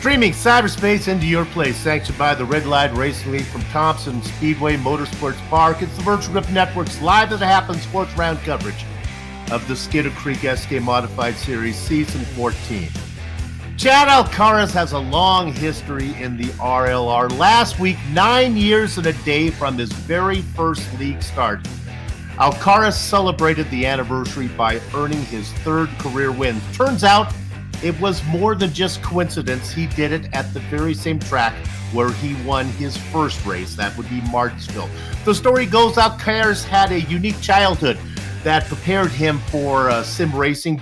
Streaming cyberspace into your place, sanctioned by the Red Light Racing League from Thompson Speedway Motorsports Park. It's the Virtual Grip Network's live as it happens sports round coverage of the Skitter Creek SK Modified Series Season 14. Chad Alcaraz has a long history in the RLR. Last week, 9 years and a day from his very first league start. Alcaraz celebrated the anniversary by earning his third career win. Turns out it was more than just coincidence. He did it at the very same track where he won his first race. That would be Martinsville. The story goes, Alcaraz had a unique childhood that prepared him for sim racing.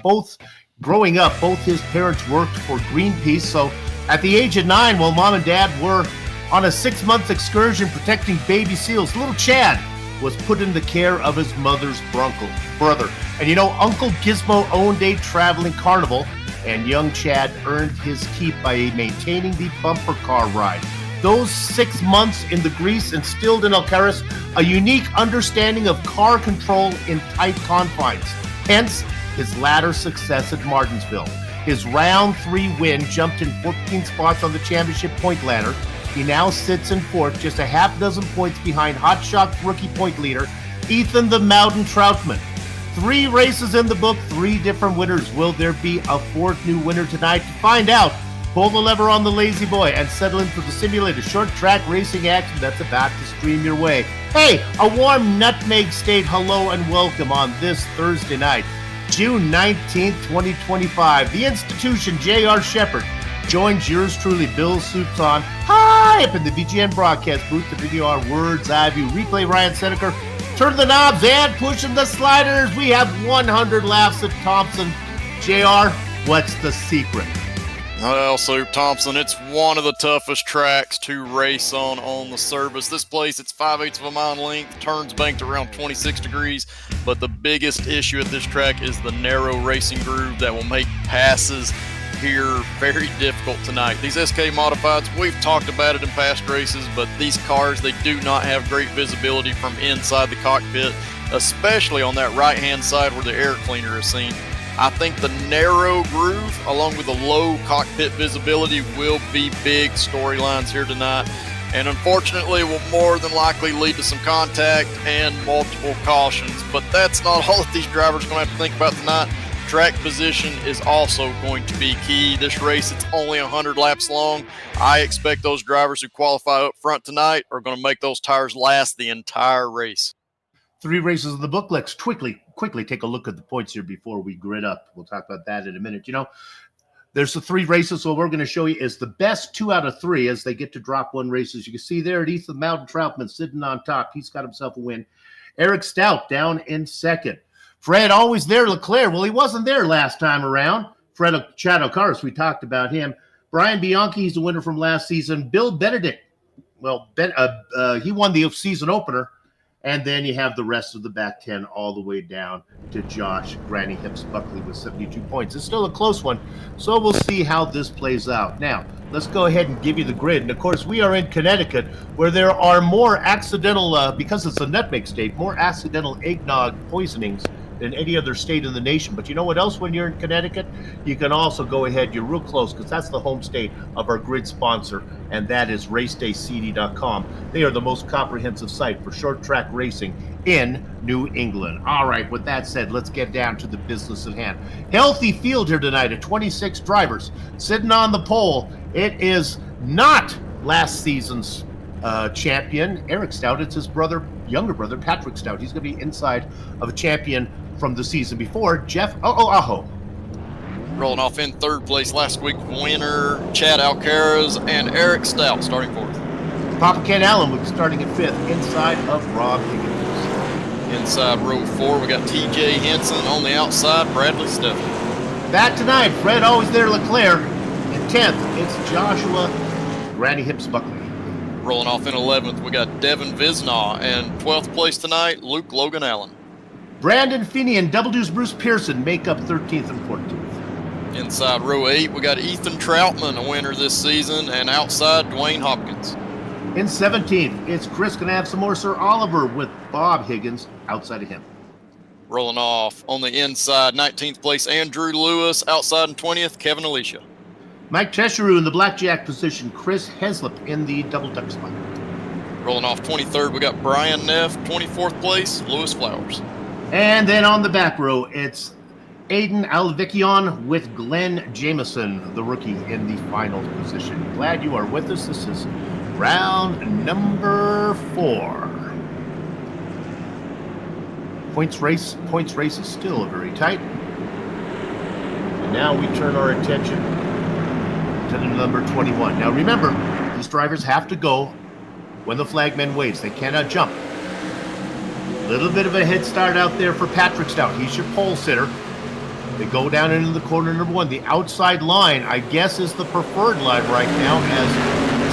Growing up, both his parents worked for Greenpeace. So at the age of 9, while mom and dad were on a 6-month excursion protecting baby seals, little Chad was put in the care of his mother's brother. And Uncle Gizmo owned a traveling carnival, and young Chad earned his keep by maintaining the bumper car ride. Those 6 months in the grease instilled in Alcaraz a unique understanding of car control in tight confines. Hence, his latter success at Martinsville. His round 3 win jumped in 14 spots on the championship point ladder. He now sits in fourth, just a half dozen points behind hot-shot rookie point leader Ethan the Mountain Troutman. 3 races in the book, 3 different winners. Will there be a 4th new winner tonight? To find out, pull the lever on the Lazy Boy and settle in for the simulated short track racing action that's about to stream your way. Hey, a warm Nutmeg State hello and welcome on this Thursday night, June 19th, 2025. The institution, J.R. Shepard, joins yours truly, Bill Suits on, high up in the VGN broadcast booth to video our words eye view. Replay Ryan Seneker, turn the knobs and pushing the sliders. We have 100 laps at Thompson. JR, what's the secret? Well, Soup Thompson, it's one of the toughest tracks to race on the service. This place, it's 5/8 of a mile in length, turns banked around 26 degrees, but the biggest issue at this track is the narrow racing groove that will make passes here very difficult tonight. These SK Modifieds, we've talked about it in past races, but these cars, they do not have great visibility from inside the cockpit, especially on that right-hand side where the air cleaner is seen. I think the narrow groove, along with the low cockpit visibility, will be big storylines here tonight, and unfortunately will more than likely lead to some contact and multiple cautions. But that's not all that these drivers are going to have to think about tonight. Track position is also going to be key. This race, it's only 100 laps long. I expect those drivers who qualify up front tonight are going to make those tires last the entire race. 3 races in the book. Let's quickly take a look at the points here before we grid up. We'll talk about that in a minute. There's the 3 races, so what we're going to show you is the best 2 out of 3 as they get to drop 1 races. You can see there at Ethan Mountain Troutman sitting on top. He's got himself a win. Eric Stout down in second. Fred always there, Leclerc. Well, he wasn't there last time around. Chad Alcaraz, we talked about him. Brian Bianchi, he's the winner from last season. Bill Benedict, he won the season opener. And then you have the rest of the back 10 all the way down to Josh Granny Hips Buckley with 72 points. It's still a close one, so we'll see how this plays out. Now, let's go ahead and give you the grid. And, of course, we are in Connecticut where there are more accidental, because it's a nutmeg state, more accidental eggnog poisonings than any other state in the nation. But you know what else when you're in Connecticut? You can also go ahead, you're real close, because that's the home state of our grid sponsor, and that is racedaycd.com. They are the most comprehensive site for short track racing in New England. All right, with that said, let's get down to the business at hand. Healthy field here tonight at 26 drivers. Sitting on the pole, it is not last season's champion, Eric Stout. It's his younger brother, Patrick Stout. He's going to be inside of a champion from the season before, Jeff Aho. Rolling off in 3rd place last week's winner, Chad Alcaraz and Eric Stout starting 4th. Papa Ken Allen will be starting at 5th inside of Rob Higgins. Inside row 4, we got TJ Henson. On the outside, Bradley Stephan. Back tonight, Fred always there, Leclerc. In 10th, it's Joshua Granny Hips Buckley. Rolling off in 11th, we got Devin Visnaw, and 12th place tonight, Luke Logan Allen. Brandon Feeney and Double Deuce Bruce Pearson make up 13th and 14th. Inside row 8, we got Ethan Troutman, a winner this season, and outside, Dwayne Hopkins. In 17th, it's Chris going to have some more Sir Oliver with Bob Higgins outside of him. Rolling off on the inside, 19th place, Andrew Lewis. Outside in 20th, Kevin Alicia. Mike Tesheru in the blackjack position, Chris Heslop in the double duck spot. Rolling off 23rd, we got Brian Neff. 24th place, Lewis Flowers. And then on the back row, it's Aiden Alvickion with Glenn Jameson, the rookie, in the final position. Glad you are with us. This is round number 4. Points race is still very tight. And now we turn our attention to the number 21. Now remember, these drivers have to go when the flagman waves. They cannot jump. A little bit of a head start out there for Patrick Stout. He's your pole sitter. They go down into the corner number 1. The outside line, I guess, is the preferred line right now, as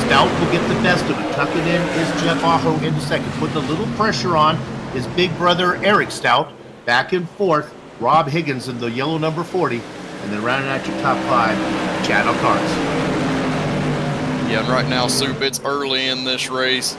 Stout will get the best of it. Tucking in is Jeff Aho into second. Putting a little pressure on his big brother, Eric Stout. Back and forth, Rob Higgins in the yellow number 40. And then rounding out your top 5, Chad Alcaraz. Yeah, and right now, Soup, it's early in this race.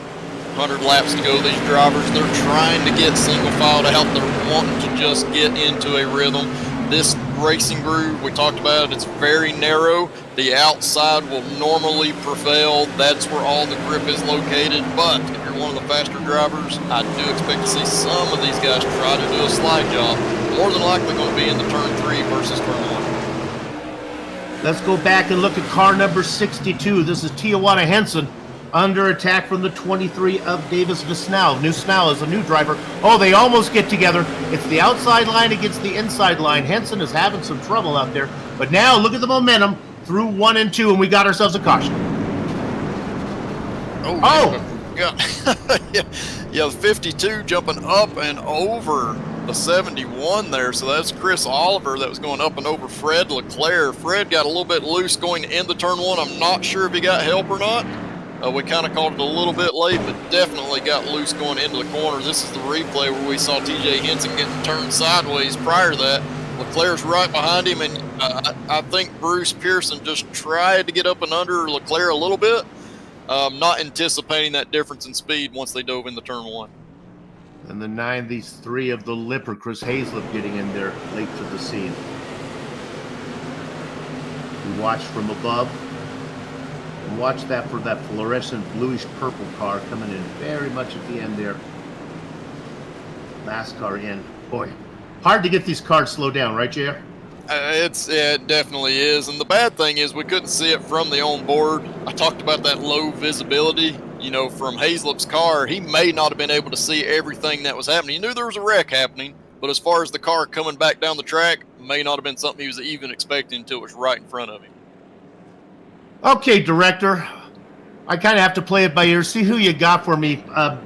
100 laps to go. These drivers, they're trying to get single filed out. They're wanting to just get into a rhythm. This racing groove, we talked about it, it's very narrow. The outside will normally prevail. That's where all the grip is located. But if you're one of the faster drivers, I do expect to see some of these guys try to do a slide job. More than likely going to be in the turn 3 versus turn 1. Let's go back and look at car number 62. This is Tijuana Henson under attack from the 23 of Davis Visnal. Visnal is a new driver. Oh, they almost get together. It's the outside line against the inside line. Henson is having some trouble out there. But now look at the momentum through 1 and 2, and we got ourselves a caution. Yeah, 52 jumping up and over the 71 there. So that's Chris Oliver that was going up and over Fred Leclerc. Fred got a little bit loose going into turn 1. I'm not sure if he got help or not. We kind of called it a little bit late, but definitely got loose going into the corner. This is the replay where we saw TJ Henson getting turned sideways. Prior to that, Leclerc's right behind him, and I think Bruce Pearson just tried to get up and under Leclerc a little bit, not anticipating that difference in speed once they dove into turn 1. And the 93 of the Lipper, Chris Hazlip, getting in there late to the scene. We watched from above. And watch that for that fluorescent bluish purple car coming in very much at the end there. Last car in. Boy, hard to get these cars slowed down, right, JR? It definitely is. And the bad thing is we couldn't see it from the onboard. I talked about that low visibility. You know, from Hazlip's car, he may not have been able to see everything that was happening. He knew there was a wreck happening, but as far as the car coming back down the track, may not have been something he was even expecting until it was right in front of him. Okay, director. I kind of have to play it by ear. See who you got for me.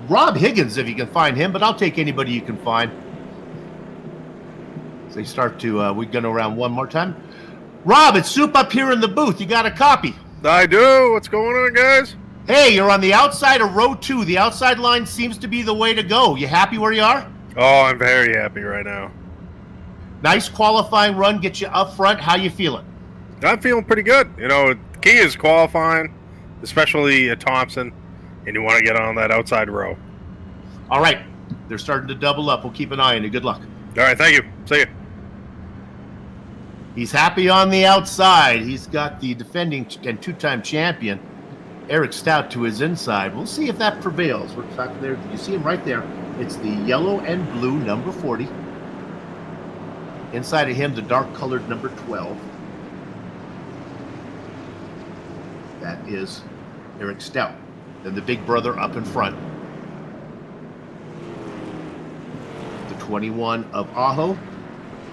Rob Higgins, if you can find him, but I'll take anybody you can find. So they start to, we're going around one more time. Rob, it's Soup up here in the booth. You got a copy? I do. What's going on, guys? Hey, you're on the outside of row 2. The outside line seems to be the way to go. You happy where you are? Oh, I'm very happy right now. Nice qualifying run. Get you up front. How you feeling? I'm feeling pretty good. You know, the key is qualifying, especially at Thompson, and you want to get on that outside row. All right. They're starting to double up. We'll keep an eye on you. Good luck. All right, thank you. See you. He's happy on the outside. He's got the defending and two-time champion, Eric Stout, to his inside. We'll see if that prevails. We're talking there. You see him right there. It's the yellow and blue number 40. Inside of him, the dark-colored number 12. That is Eric Stout. Then the big brother up in front. The 21 of Aho.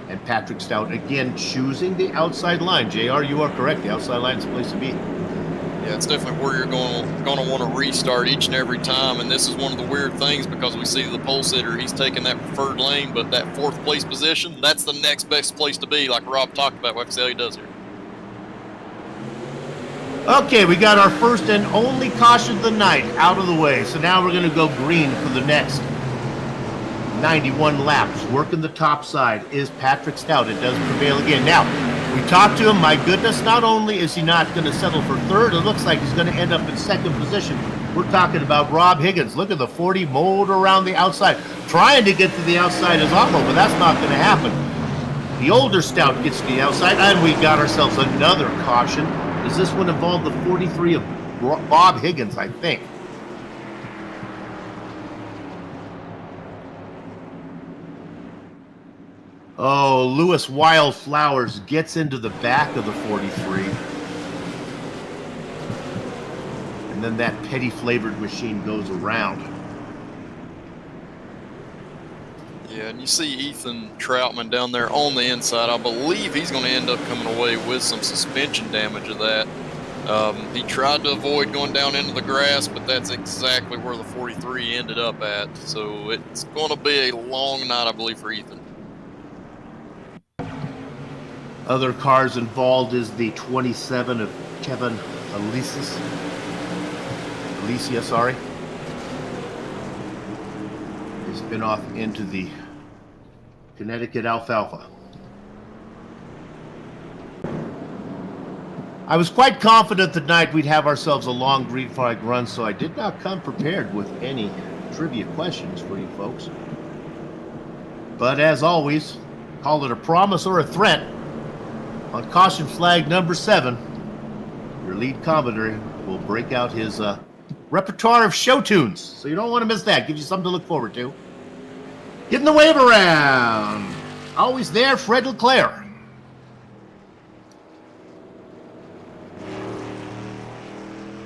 And Patrick Stout again choosing the outside line. JR, you are correct. The outside line is the place to be. Yeah, it's definitely where you're going to want to restart each and every time. And this is one of the weird things because we see the pole sitter, he's taking that preferred lane, but that 4th place position, that's the next best place to be, like Rob talked about. We'll have to see how he does here. Okay, we got our first and only caution of the night out of the way. So now we're going to go green for the next 91 laps. Working the top side is Patrick Stout. It does prevail again. Now, we talked to him. My goodness, not only is he not going to settle for 3rd, it looks like he's going to end up in 2nd position. We're talking about Rob Higgins. Look at the 40 mowed around the outside. Trying to get to the outside is awful, but that's not going to happen. The older Stout gets to the outside, and we got ourselves another caution. Does this one involve the 43 of Bob Higgins, I think? Oh, Lewis Wildflowers gets into the back of the 43. And then that petty flavored machine goes around. Yeah, and you see Ethan Troutman down there on the inside. I believe he's going to end up coming away with some suspension damage of that. He tried to avoid going down into the grass, but that's exactly where the 43 ended up at. So it's going to be a long night, I believe, for Ethan. Other cars involved is the 27 of Kevin Alicia, sorry. They spin off into the Connecticut Alfalfa. I was quite confident tonight we'd have ourselves a long green flag run, so I did not come prepared with any trivia questions for you folks. But as always, call it a promise or a threat. On caution flag number 7, your lead commentator will break out his repertoire of show tunes, so you don't want to miss that. Gives you something to look forward to. Getting the wave around. Always there, Fred Leclerc.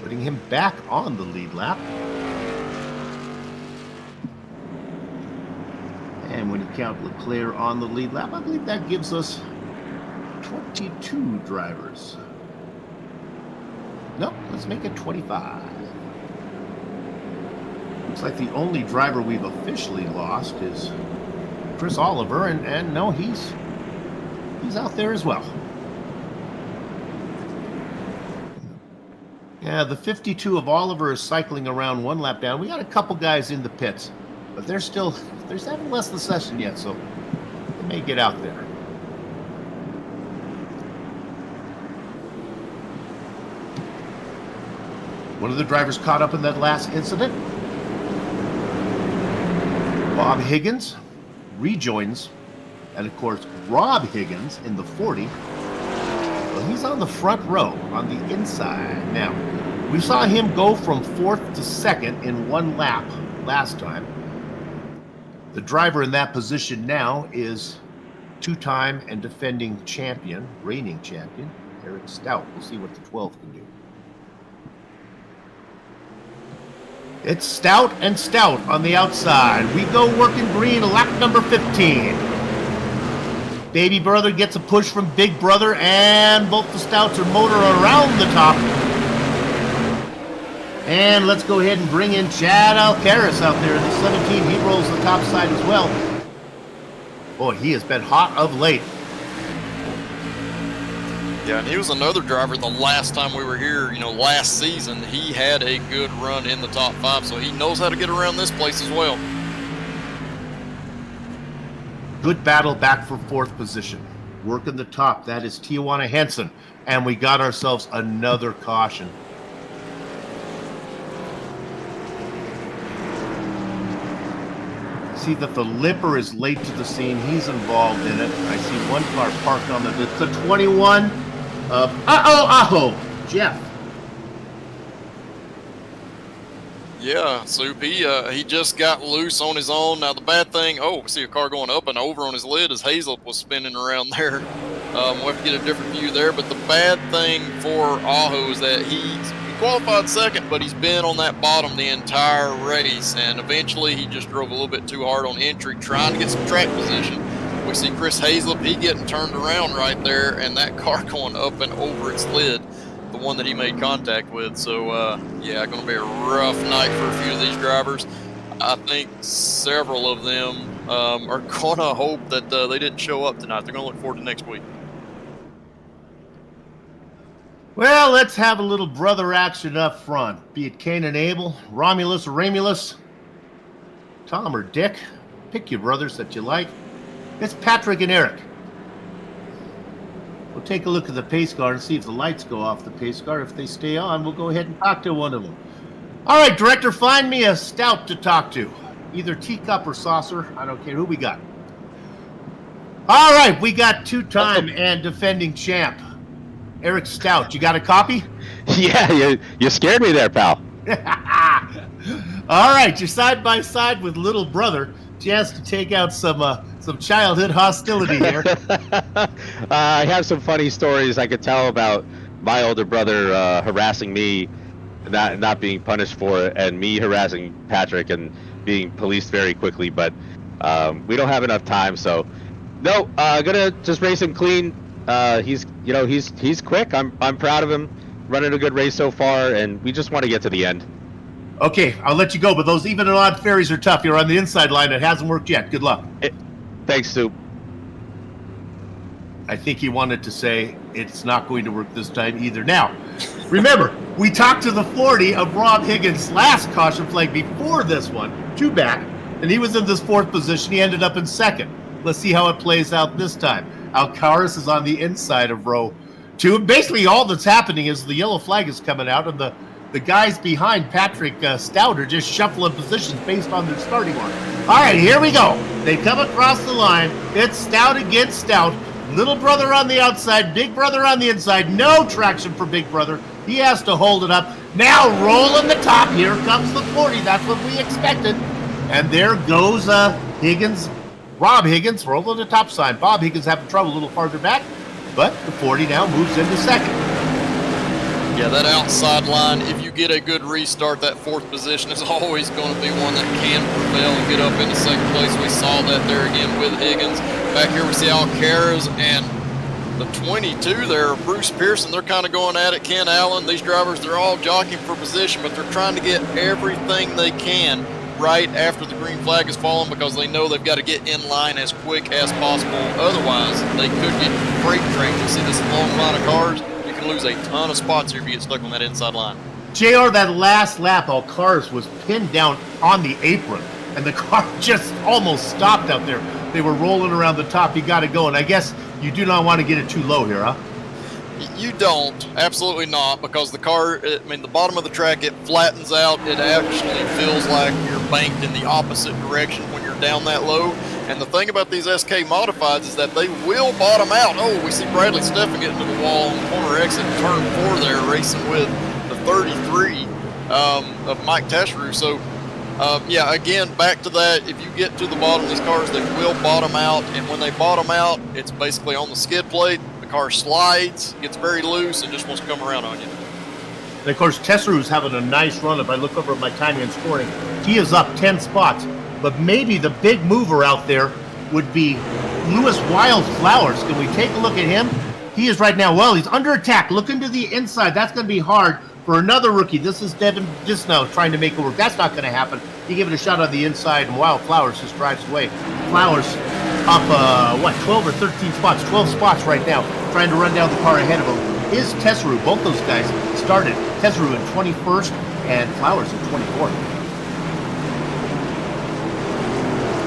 Putting him back on the lead lap. And when you count Leclerc on the lead lap, I believe that gives us 22 drivers. Nope, let's make it 25. Looks like the only driver we've officially lost is Chris Oliver, and no, he's out there as well. Yeah, the 52 of Oliver is cycling around 1 lap down. We got a couple guys in the pits, but they're having less of the session yet, so they may get out there. One of the drivers caught up in that last incident. Bob Higgins rejoins, and of course Rob Higgins in the 40. Well, he's on the front row on the inside. Now, we saw him go from 4th to 2nd in 1 lap last time. The driver in that position now is 2-time and defending champion, reigning champion, Eric Stout. We'll see what the 12 can do. It's Stout and Stout on the outside. We go working green, lap number 15. Baby Brother gets a push from Big Brother, and both the Stouts are motor around the top. And let's go ahead and bring in Chad Alcaraz out there in the 17. He rolls the top side as well. Boy, he has been hot of late. Yeah, and he was another driver the last time we were here, last season. He had a good run in the top 5, so he knows how to get around this place as well. Good battle back for 4th position. Working the top, that is Tijuana Henson. And we got ourselves another caution. See that the Lipper is late to the scene. He's involved in it. I see one car parked on it's the 21 of Jeff. Yeah, Soup, he just got loose on his own. Now the bad thing, we see a car going up and over on his lid as Hazel was spinning around there. We'll have to get a different view there, but the bad thing for Aho is that he qualified 2nd, but he's been on that bottom the entire race, and eventually he just drove a little bit too hard on entry trying to get some track position. We see Chris Haslip, he getting turned around right there, and that car going up and over its lid, the one that he made contact with. So, yeah, going to be a rough night for a few of these drivers. I think several of them are going to hope that they didn't show up tonight. They're going to look forward to next week. Well, let's have a little brother action up front. Be it Cain and Abel, Romulus or Ramulus, Tom or Dick. Pick your brothers that you like. It's Patrick and Eric. We'll take a look at the pace car and see if the lights go off the pace car. If they stay on, we'll go ahead and talk to one of them. All right, director, find me a Stout to talk to. Either teacup or saucer. I don't care who we got. All right, we got 2-time and defending champ, Eric Stout. You got a copy? Yeah, you scared me there, pal. All right, you're side by side with little brother. Chance to take out some childhood hostility here. I have some funny stories I could tell about my older brother harassing me, not being punished for it, and me harassing Patrick and being policed very quickly. But We don't have enough time, so no. Gonna just race him clean. He's quick. I'm proud of him, running a good race so far, and we just want to get to the end. Okay, I'll let you go, but those even and odd ferries are tough. You're on the inside line. It hasn't worked yet. Good luck. Thanks, Soup. I think he wanted to say it's not going to work this time either. Now, remember, we talked to the 40 of Rob Higgins' last caution flag before this one, 2 back, and he was in this 4th position. He ended up in 2nd. Let's see how it plays out this time. Alcaraz is on the inside of row 2. And basically, all that's happening is the yellow flag is coming out, and the guys behind Patrick Stouter just shuffling positions based on their starting order. All right, here we go. They come across the line. It's Stout against Stout. Little brother on the outside, big brother on the inside. No traction for big brother. He has to hold it up. Now rolling the top. Here comes the 40. That's what we expected. And there goes Higgins, Rob Higgins, rolling the top sign. Bob Higgins having trouble a little farther back, but the 40 now moves into 2nd. Yeah, that outside line, if you get a good restart, that 4th position is always going to be one that can prevail and get up into 2nd place. We saw that there again with Higgins. Back here we see Alcaraz and the 22 there, Bruce Pearson. They're kind of going at it. Ken Allen, these drivers, they're all jockeying for position, but they're trying to get everything they can right after the green flag is fallen because they know they've got to get in line as quick as possible. Otherwise, they could get freight trained. You see this long line of cars? Lose a ton of spots here if you get stuck on that inside line. JR, that last lap, Alcaraz was pinned down on the apron, and the car just almost stopped out there. They were rolling around the top. He got it going. I guess you do not want to get it too low here, huh? You don't. Absolutely not, because the car, the bottom of the track, it flattens out. It actually feels like you're banked in the opposite direction when you're down that low. And the thing about these SK Modifieds is that they will bottom out. Oh, we see Bradley Steffen getting to the wall on the corner exit, turn 4 there, racing with the 33 of Mike Tesheroux. So, yeah, again, back to that. If you get to the bottom of these cars, they will bottom out. And when they bottom out, it's basically on the skid plate. The car slides, gets very loose, and just wants to come around on you. And, of course, Tesserou's having a nice run. If I look over at my timing and scoring, he is up 10 spots. But maybe the big mover out there would be Lewis Wildflowers. Can we take a look at him? He is right now, he's under attack. Looking to the inside. That's going to be hard for another rookie. This is Devin Disnow trying to make it work. That's not going to happen. He gave it a shot on the inside, and Wildflowers just drives away. Flowers up, 12 or 13 spots. 12 spots right now, trying to run down the car ahead of him. Is Tesseroux. Both those guys started. Tesseroux in 21st and Flowers in 24th.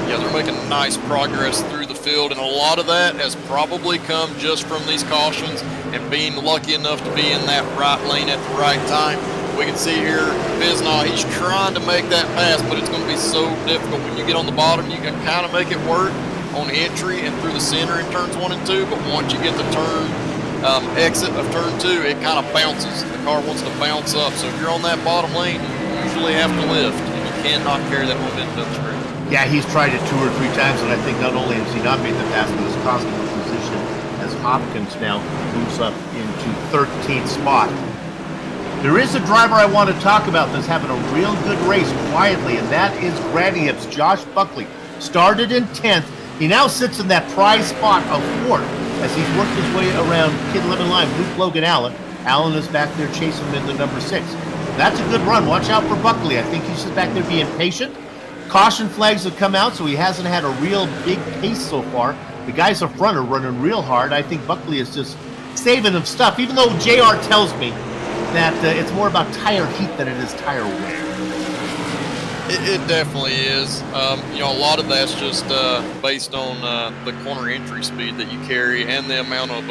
Yeah, they're making nice progress through the field, and a lot of that has probably come just from these cautions and being lucky enough to be in that right lane at the right time. We can see here, Bisnaw, he's trying to make that pass, but it's going to be so difficult. When you get on the bottom, you can kind of make it work on entry and through the center in turns 1 and 2, but once you get the turn, exit of turn 2, it kind of bounces. The car wants to bounce up, so if you're on that bottom lane, you usually have to lift, and you cannot carry that momentum down the straight. Yeah, he's tried it 2 or 3 times, and I think not only has he not made the pass, but it's cost him a position as Hopkins now moves up into 13th spot. There is a driver I want to talk about that's having a real good race quietly, and that is Granny Hips, Josh Buckley. Started in 10th. He now sits in that prize spot of 4th as he's worked his way around Kid Lemon Lime, Luke Logan Allen. Allen is back there chasing him in the number 6. That's a good run. Watch out for Buckley. I think he's just back there being patient. Caution flags have come out, so he hasn't had a real big pace so far. The guys up front are running real hard. I think Buckley is just saving him stuff, even though JR tells me that it's more about tire heat than it is tire wear. It definitely is. A lot of that's just based on the corner entry speed that you carry and the amount of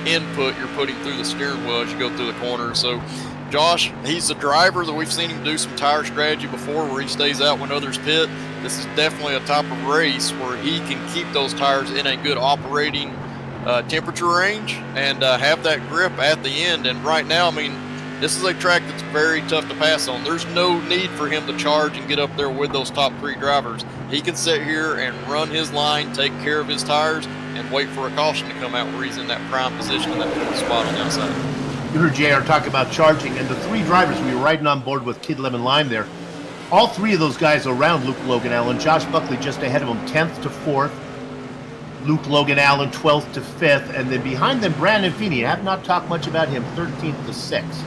input you're putting through the steering wheel as you go through the corner. So Josh, he's a driver that we've seen him do some tire strategy before where he stays out when others pit. This is definitely a type of race where he can keep those tires in a good operating temperature range and have that grip at the end. And right now, this is a track that's very tough to pass on. There's no need for him to charge and get up there with those top 3 drivers. He can sit here and run his line, take care of his tires, and wait for a caution to come out where he's in that prime position in that 4th spot on the outside. You heard JR talk about charging, and the 3 drivers we were riding on board with Kid Lemon Lime there, All three of those guys around Luke Logan Allen. Josh Buckley just ahead of him, 10th to 4th. Luke Logan Allen, 12th to 5th. And then behind them, Brandon Feeney. I have not talked much about him, 13th to 6th.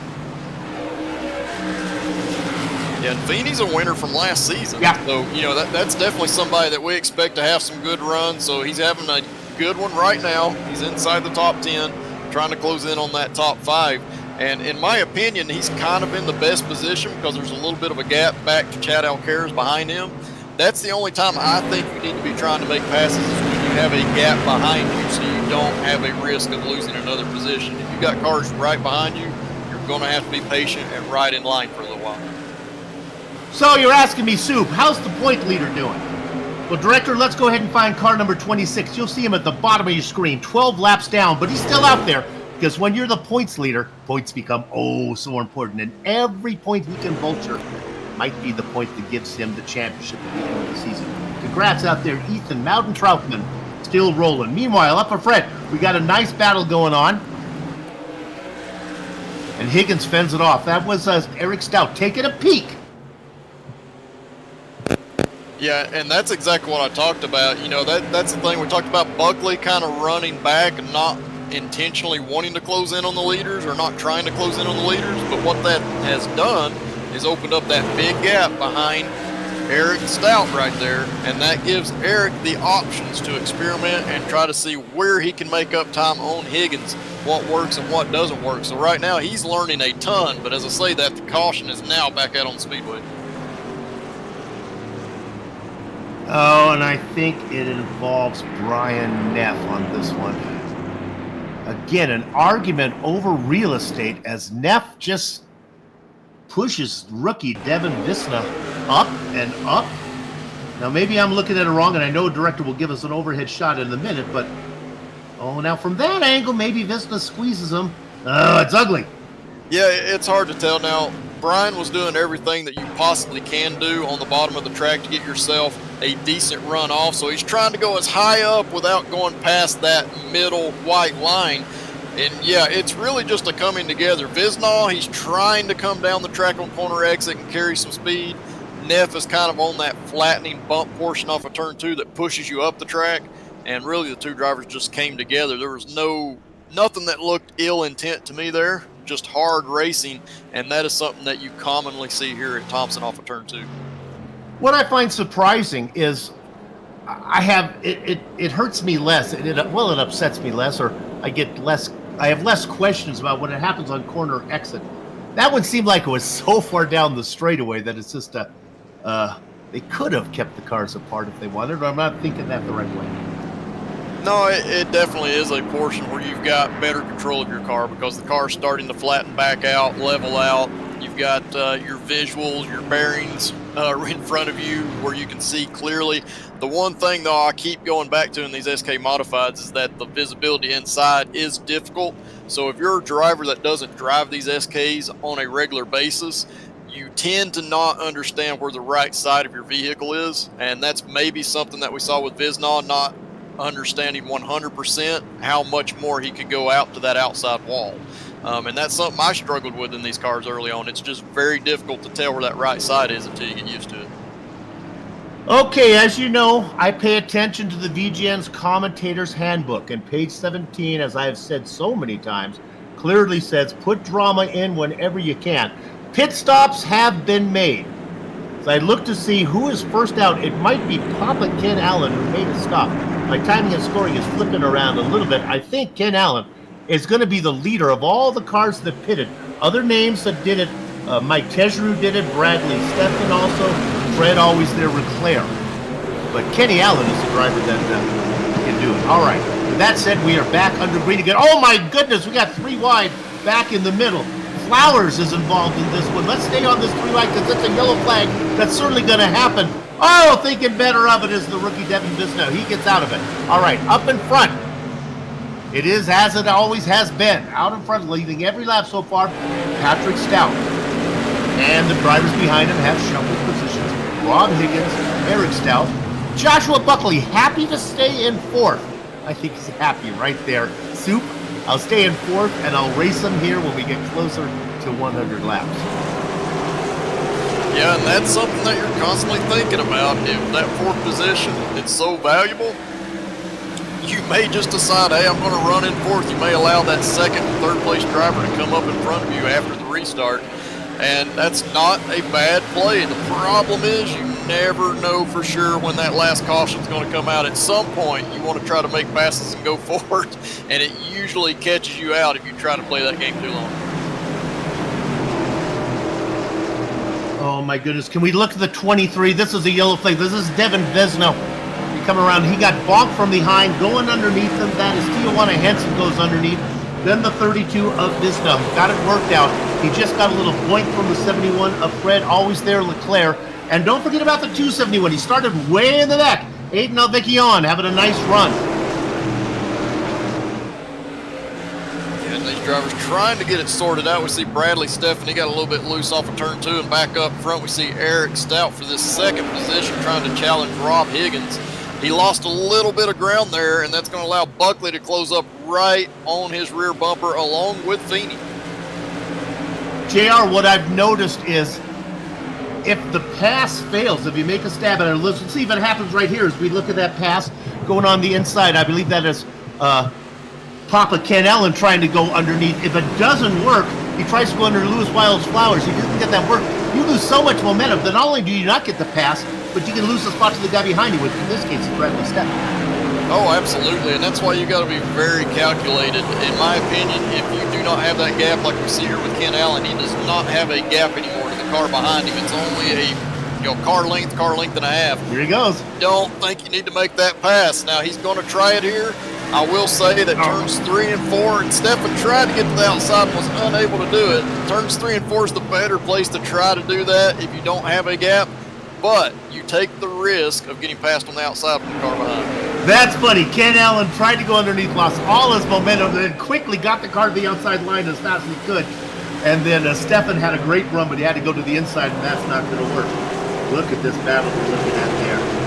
Yeah, and Feeney's a winner from last season. Yeah. So, that's definitely somebody that we expect to have some good runs. So he's having a good one right now. He's inside the top 10, trying to close in on that top 5. And in my opinion, he's kind of in the best position because there's a little bit of a gap back to Chad Alcaraz behind him. That's the only time I think you need to be trying to make passes is when you have a gap behind you so you don't have a risk of losing another position. If you've got cars right behind you, you're going to have to be patient and ride in line for a little while. So you're asking me, Soup, how's the point leader doing? Well, Director, let's go ahead and find car number 26. You'll see him at the bottom of your screen, 12 laps down, but he's still out there because when you're the points leader, points become so important, and every point he can vulture might be the point that gives him the championship at the end of the season. Congrats out there, Ethan Mountain Troutman, still rolling. Meanwhile, up in front, we got a nice battle going on. And Higgins fends it off. That was Eric Stout taking a peek. Yeah, and that's exactly what I talked about. That's the thing. We talked about Buckley kind of running back and not intentionally wanting to close in on the leaders or not trying to close in on the leaders. But what that has done is opened up that big gap behind Eric Stout right there. And that gives Eric the options to experiment and try to see where he can make up time on Higgins, what works and what doesn't work. So right now he's learning a ton. But as I say that, the caution is now back out on the Speedway. Oh, and I think it involves Brian Neff on this one. Again, an argument over real estate as Neff just pushes rookie Devin Visna up and up. Now, maybe I'm looking at it wrong, and I know a director will give us an overhead shot in a minute, but now from that angle, maybe Visna squeezes him. Oh, it's ugly. Yeah, it's hard to tell now. Brian was doing everything that you possibly can do on the bottom of the track to get yourself a decent run off. So he's trying to go as high up without going past that middle white line. And yeah, it's really just a coming together. Visnall, he's trying to come down the track on corner exit and carry some speed. Neff is kind of on that flattening bump portion off of turn 2 that pushes you up the track. And really the two drivers just came together. There was nothing that looked ill intent to me there. Just hard racing, and that is something that you commonly see here at Thompson off of turn 2. What I find surprising is it hurts me less. It upsets me less, or I have less questions about when it happens on corner exit. That one seemed like it was so far down the straightaway that it's just they could have kept the cars apart if they wanted, but I'm not thinking that the right way. No, it definitely is a portion where you've got better control of your car because the car's starting to flatten back out, level out. You've got your visuals, your bearings in front of you where you can see clearly. The one thing, though, I keep going back to in these SK Modifieds is that the visibility inside is difficult. So if you're a driver that doesn't drive these SKs on a regular basis, you tend to not understand where the right side of your vehicle is. And that's maybe something that we saw with Visnall, not understanding 100% how much more he could go out to that outside wall. And that's something I struggled with in these cars early on. It's just very difficult to tell where that right side is until you get used to it. Okay, as you know, I pay attention to the VGN's Commentator's Handbook, and page 17, as I have said so many times, clearly says put drama in whenever you can. Pit stops have been made. As I look to see who is first out, it might be Papa Ken Allen who made a stop. My timing and scoring is flipping around a little bit. I think Ken Allen is going to be the leader of all the cars that pitted. Other names that did it, Mike Tejeru did it, Bradley Stephan also, Fred always there, Leclerc. But Kenny Allen is the driver that can do it. All right, with that said, we are back under green again. Oh my goodness, we got 3 wide back in the middle. Flowers is involved in this one. Let's stay on this 3 wide because it's a yellow flag. That's certainly going to happen. Oh, thinking better of it is the rookie Devin Visno. He gets out of it. All right, up in front. It is as it always has been. Out in front, leading every lap so far, Patrick Stout. And the drivers behind him have shuffled positions. Rob Higgins, Eric Stout, Joshua Buckley, happy to stay in 4th. I think he's happy right there. Soup, I'll stay in 4th, and I'll race him here when we get closer to 100 laps. Yeah, and that's something that you're constantly thinking about. If that fourth position is so valuable, you may just decide, hey, I'm going to run in fourth. You may allow that second and third place driver to come up in front of you after the restart. And that's not a bad play. The problem is you never know for sure when that last caution is going to come out. At some point, you want to try to make passes and go forward, and it usually catches you out if you try to play that game too long. Oh my goodness. Can we look at the 23? This is a yellow flag. This is Devin Vesno. He come around. He got bonked from behind, going underneath him. That is Tijuana Henson goes underneath. Then the 32 of Visna. Got it worked out. He just got a little boink from the 71 of Fred. Always there, Leclerc. And don't forget about the 271. He started way in the back. Aiden Alvicchion having a nice run. And these drivers trying to get it sorted out. We see Bradley Stephanie got a little bit loose off of turn 2, and back up front we see Eric Stout for this second position trying to challenge Rob Higgins. He lost a little bit of ground there, and that's going to allow Buckley to close up right on his rear bumper along with Feeney. JR, what I've noticed is if the pass fails, if you make a stab at it, let's see if it happens right here as we look at that pass going on the inside. I believe that is Papa Ken Allen trying to go underneath. If it doesn't work, he tries to go under Lewis Wild's Flowers. He doesn't get that work. You lose so much momentum that not only do you not get the pass, but you can lose the spot to the guy behind you, which in this case is Bradley Stephanie. Oh, absolutely, and that's why you got to be very calculated. In my opinion, if you do not have that gap like we see here with Ken Allen, he does not have a gap anymore to the car behind him. It's only a car length and a half. Here he goes. Don't think you need to make that pass. Now he's going to try it here. I will say that turns 3 and 4, and Stefan tried to get to the outside and was unable to do it. Turns 3 and 4 is the better place to try to do that if you don't have a gap, but you take the risk of getting passed on the outside from the car behind. That's funny. Ken Allen tried to go underneath, lost all his momentum, then quickly got the car to the outside line as fast as he could. And then Stefan had a great run, but he had to go to the inside, and that's not going to work. Look at this battle we're looking at there.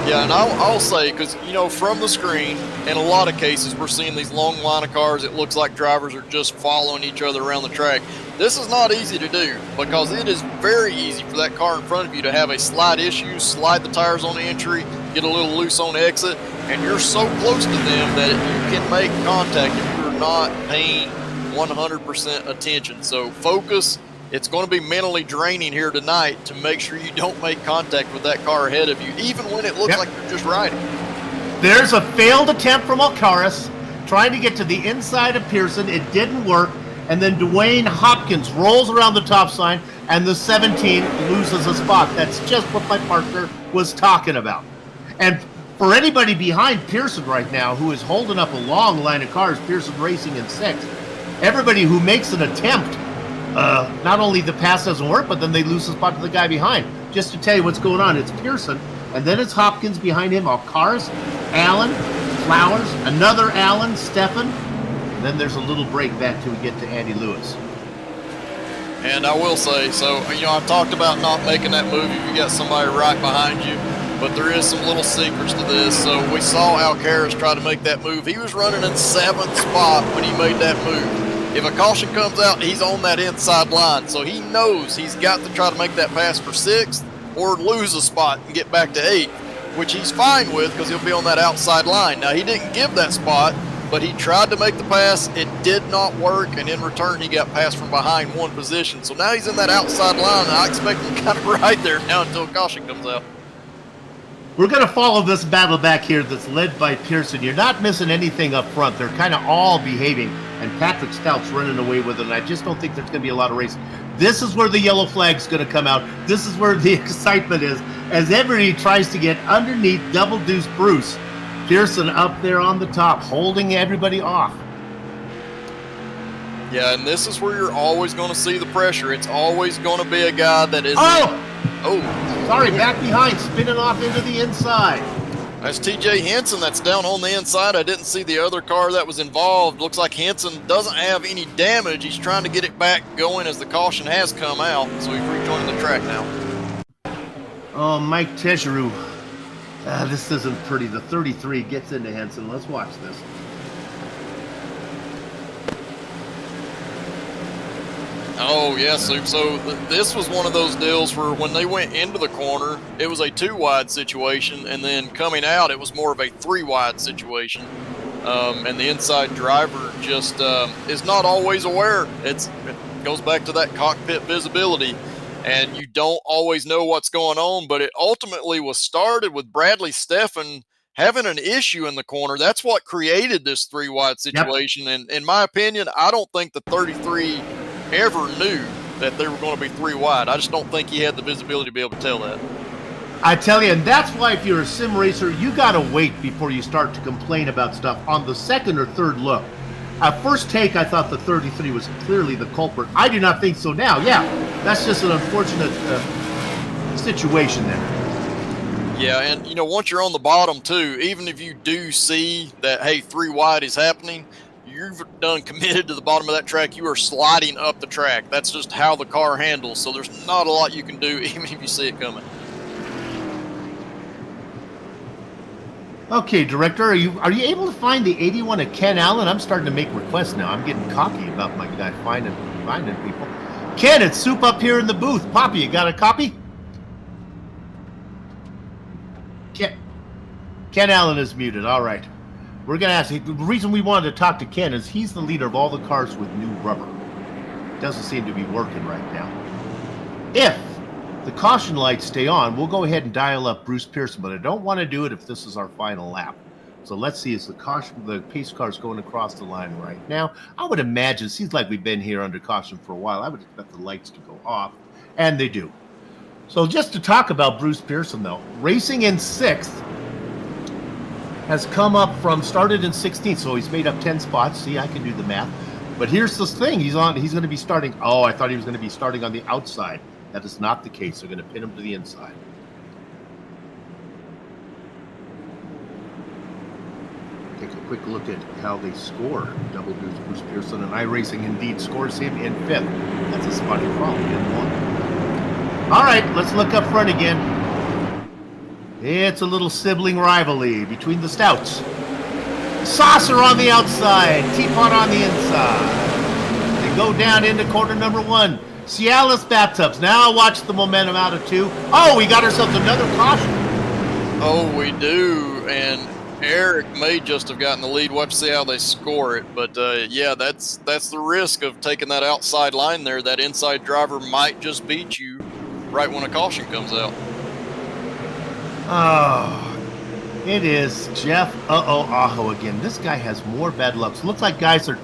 Yeah, and I'll say, because, you know, from the screen, in a lot of cases, we're seeing these long line of cars. It looks like drivers are just following each other around the track. This is not easy to do because it is very easy for that car in front of you to have a slight issue, slide the tires on the entry, get a little loose on exit, and you're so close to them that you can make contact if you're not paying 100% attention. So focus. It's going to be mentally draining here tonight to make sure you don't make contact with that car ahead of you, even when it looks like you're just riding. There's a failed attempt from Alcaraz, trying to get to the inside of Pearson. It didn't work. And then Dwayne Hopkins rolls around the top sign, and the 17 loses a spot. That's just what my partner was talking about. And for anybody behind Pearson right now who is holding up a long line of cars, Pearson Racing in 6th, everybody who makes an attempt, not only the pass doesn't work, but then they lose the spot to the guy behind. Just to tell you what's going on, it's Pearson, and then it's Hopkins behind him, Alcaraz, Allen, Flowers, another Allen, Stefan, and then there's a little break back till we get to Andy Lewis. And I will say, so, you know, I talked about not making that move if you got somebody right behind you, but there is some little secrets to this. So we saw Alcaraz try to make that move. He was running in 7th spot when he made that move. If a caution comes out, he's on that inside line. So he knows he's got to try to make that pass for 6th or lose a spot and get back to 8th, which he's fine with because he'll be on that outside line. Now, he didn't give that spot, but he tried to make the pass. It did not work, and in return, he got passed from behind one position. So now he's in that outside line, and I expect him to kind of ride there now until a caution comes out. We're going to follow this battle back here that's led by Pearson. You're not missing anything up front. They're kind of all behaving, and Patrick Stout's running away with it, and I just don't think there's going to be a lot of racing. This is where the yellow flag's going to come out. This is where the excitement is, as everybody tries to get underneath Double Deuce Bruce. Pearson up there on the top, holding everybody off. Yeah, and this is where you're always going to see the pressure. It's always going to be a guy that is... Sorry, back behind, spinning off into the inside. That's TJ Henson that's down on the inside. I didn't see the other car that was involved. Looks like Henson doesn't have any damage. He's trying to get it back going as the caution has come out, so he's rejoining the track now. Oh, Mike Tejeru. This isn't pretty. The 33 gets into Henson. Let's watch this. Oh, yeah, so this was one of those deals where when they went into the corner, it was a 2-wide situation, and then coming out, it was more of a 3-wide situation. And the inside driver just is not always aware. It goes back to that cockpit visibility, and you don't always know what's going on, but it ultimately was started with Bradley Steffen having an issue in the corner. That's what created this 3-wide situation. Yep. And in my opinion, I don't think the 33 ever knew that they were going to be 3-wide. I just don't think he had the visibility to be able to tell that. I tell you, and that's why if you're a sim racer, you got to wait before you start to complain about stuff on the second or third look. At first take, I thought the 33 was clearly the culprit. I do not think so now. Yeah, that's just an unfortunate situation there. Yeah, and, you know, once you're on the bottom, too, even if you do see that, hey, 3-wide is happening, you've done committed to the bottom of that track. You are sliding up the track. That's just how the car handles, so there's not a lot you can do even if you see it coming. Okay, Director, are you able to find the 81 of Ken Allen? I'm starting to make requests now. I'm getting cocky about my guy finding people. Ken, it's Soup up here in the booth. Poppy, you got a copy? Ken Allen is muted. All right. We're going to ask. The reason we wanted to talk to Ken is he's the leader of all the cars with new rubber. Doesn't seem to be working right now. If the caution lights stay on, we'll go ahead and dial up Bruce Pearson, but I don't want to do it if this is our final lap. So let's see, is the pace car's going across the line right now? I would imagine, it seems like we've been here under caution for a while. I would expect the lights to go off, and they do. So just to talk about Bruce Pearson, though, racing in 6th, has come up from started in 16th, so he's made up 10 spots. See, I can do the math. But here's this thing: he's going to be starting. Oh, I thought he was going to be starting on the outside. That is not the case. They're going to pin him to the inside. Take a quick look at how they score. Double Deuce Bruce Pearson, and iRacing indeed scores him in 5th. That's a spotty crawl in 1. All right, let's look up front again. It's a little sibling rivalry between the Stouts. Saucer on the outside, Teapot on the inside. They go down into corner number 1. Cialis Bathtubs. Now watch the momentum out of 2. Oh, we got ourselves another caution. Oh, we do. And Eric may just have gotten the lead. We'll have to see how they score it. But, yeah, that's the risk of taking that outside line there. That inside driver might just beat you right when a caution comes out. Oh, it is Jeff Aho again. This guy has more bad luck. Looks like guys are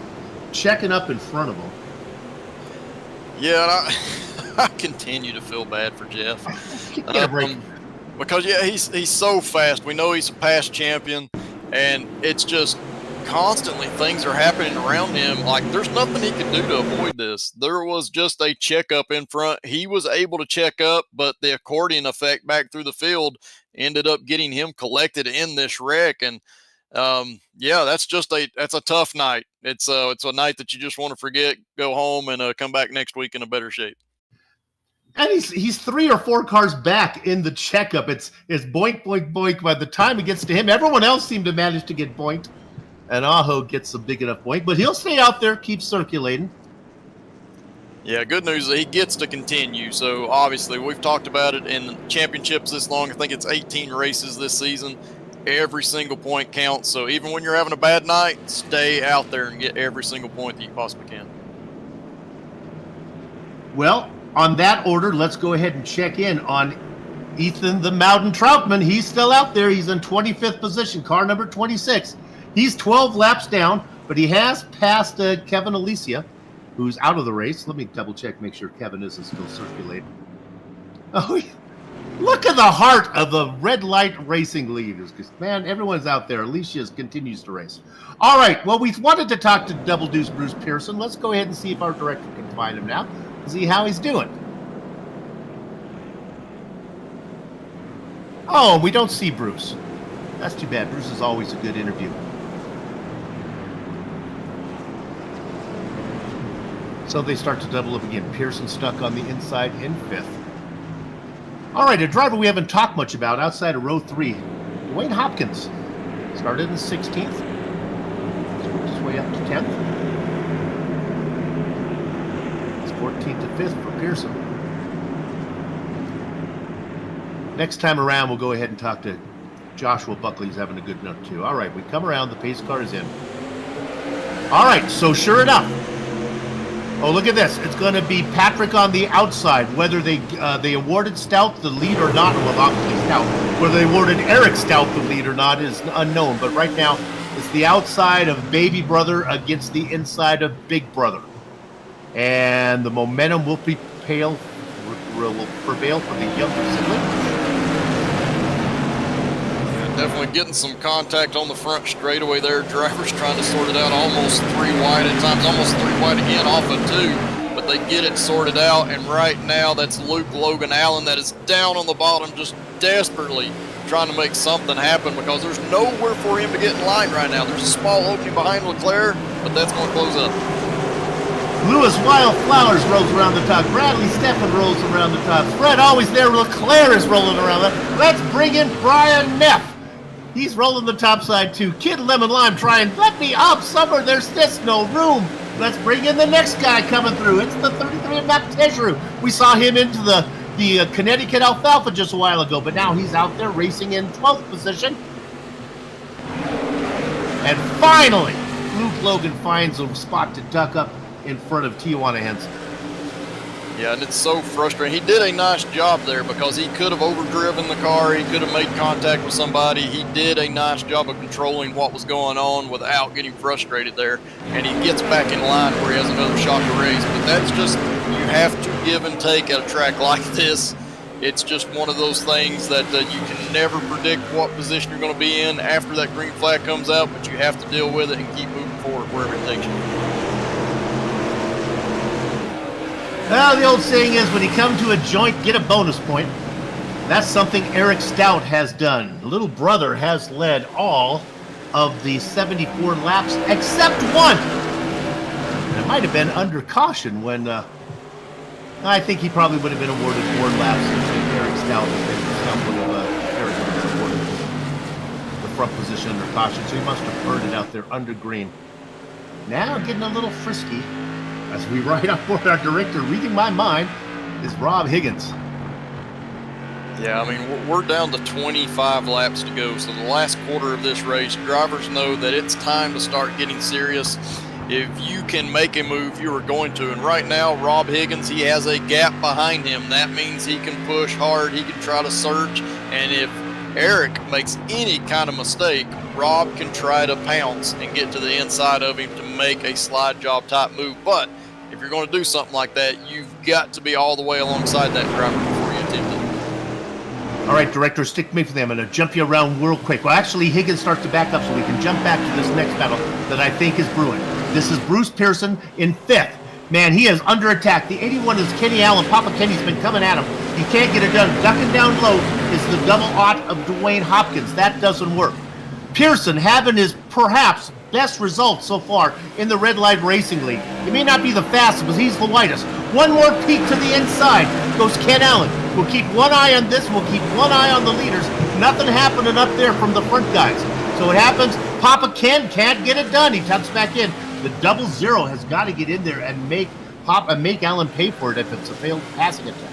checking up in front of him. Yeah, and I continue to feel bad for Jeff. Because, yeah, he's so fast. We know he's a past champion, and it's just constantly things are happening around him. Like, there's nothing he can do to avoid this. There was just a checkup in front. He was able to check up, but the accordion effect back through the field ended up getting him collected in this wreck. And yeah, that's a tough night. It's a night that you just want to forget, go home, and come back next week in a better shape. And he's 3 or 4 cars back in the checkup. It's boink, boink, boink. By the time it gets to him, everyone else seemed to manage to get boinked. And Aho gets a big enough boink, but he'll stay out there, keep circulating. Yeah, good news is he gets to continue. So obviously we've talked about it in championships this long. I think it's 18 races this season. Every single point counts. So even when you're having a bad night, stay out there and get every single point that you possibly can. Well, on that order, let's go ahead and check in on Ethan the Mountain Troutman. He's still out there. He's in 25th position, car number 26. He's 12 laps down, but he has passed Kevin Alicia, who's out of the race. Let me double check, make sure Kevin isn't still circulating. Oh, look at the heart of the Red Light Racing League. Man, everyone's out there. Alicia continues to race. All right, well, we wanted to talk to Double Deuce Bruce Pearson. Let's go ahead and see if our director can find him now, see how he's doing. Oh, we don't see Bruce. That's too bad. Bruce is always a good interview. So they start to double up again. Pearson stuck on the inside in 5th. All right, a driver we haven't talked much about outside of row 3, Wayne Hopkins. Started in 16th. Worked his way up to 10th. He's 14th to 5th for Pearson. Next time around, we'll go ahead and talk to Joshua Buckley. He's having a good note too. All right, we come around. The pace car is in. All right, so sure enough. Oh, look at this. It's going to be Patrick on the outside. Whether they awarded Stout the lead or not, well, obviously Stout. Whether they awarded Eric Stout the lead or not is unknown. But right now, it's the outside of Baby Brother against the inside of Big Brother. And the momentum will prevail for the younger sibling. Definitely getting some contact on the front straightaway there. Drivers trying to sort it out, almost 3 wide at times, almost 3 wide again off of 2, but they get it sorted out. And right now that's Luke Logan Allen that is down on the bottom, just desperately trying to make something happen because there's nowhere for him to get in line right now. There's a small opening behind Leclerc, but that's going to close up. Lewis Wildflowers rolls around the top. Bradley Steffen rolls around the top. Fred always there. Leclerc is rolling around. Let's bring in Brian Neff. He's rolling the top side too. Kid Lemon Lime trying, let me up somewhere. There's no room. Let's bring in the next guy coming through. It's the 33 of Baptistru. We saw him into the Connecticut Alfalfa just a while ago, but now he's out there racing in 12th position. And finally, Luke Logan finds a spot to duck up in front of Tijuana Henson. Yeah, and it's so frustrating. He did a nice job there because he could have overdriven the car. He could have made contact with somebody. He did a nice job of controlling what was going on without getting frustrated there. And he gets back in line where he has another shot to race. But that's just, you have to give and take at a track like this. It's just one of those things that you can never predict what position you're going to be in after that green flag comes out, but you have to deal with it and keep moving forward wherever it takes you. Well, the old saying is, when you come to a joint, get a bonus point. That's something Eric Stout has done. Little brother has led all of the 74 laps except one. It might have been under caution when I think he probably would have been awarded 4 laps if Eric Stout would have awarded the front position under caution. So he must have earned it out there under green. Now getting a little frisky. As we ride on board, our director, reading my mind, is Rob Higgins. Yeah, I mean, we're down to 25 laps to go. So the last quarter of this race, drivers know that it's time to start getting serious. If you can make a move, you are going to. And right now, Rob Higgins, he has a gap behind him. That means he can push hard. He can try to surge. And if Eric makes any kind of mistake, Rob can try to pounce and get to the inside of him to make a slide job type move. But if you're going to do something like that, you've got to be all the way alongside that driver before you attempt it. All right, director, stick me for them. I'm going to jump you around real quick. Well, actually, Higgins starts to back up so we can jump back to this next battle that I think is brewing. This is Bruce Pearson in 5th. Man, he is under attack. The 81 is Kenny Allen. Papa Kenny's been coming at him. He can't get it done. Ducking down low is the double aught of Dwayne Hopkins. That doesn't work. Pearson having his perhaps best results so far in the Red Light Racing League. He may not be the fastest, but he's the lightest. One more peek to the inside goes Ken Allen. We'll keep one eye on this. We'll keep one eye on the leaders. Nothing happening up there from the front guys. So it happens. Papa Ken can't get it done. He tucks back in. The 00 has got to get in there and make Allen pay for it if it's a failed passing attempt.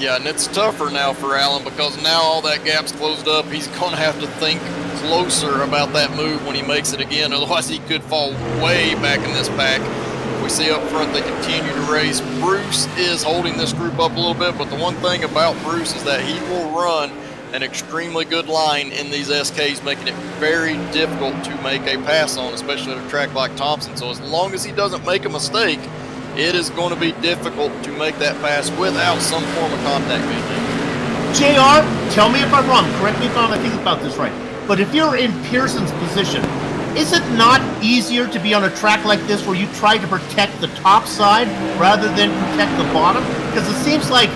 Yeah, and it's tougher now for Allen because now all that gap's closed up. He's going to have to think closer about that move when he makes it again. Otherwise, he could fall way back in this pack. We see up front they continue to race. Bruce is holding this group up a little bit, but the one thing about Bruce is that he will run an extremely good line in these SKs, making it very difficult to make a pass on, especially at a track like Thompson. So as long as he doesn't make a mistake, it is going to be difficult to make that pass without some form of contact being made. JR, tell me if I'm wrong. Correct me if I'm thinking about this right. But if you're in Pearson's position, is it not easier to be on a track like this where you try to protect the top side rather than protect the bottom? Because it seems like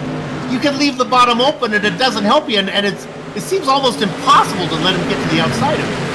you can leave the bottom open and it doesn't help you, and it seems almost impossible to let him get to the outside of it.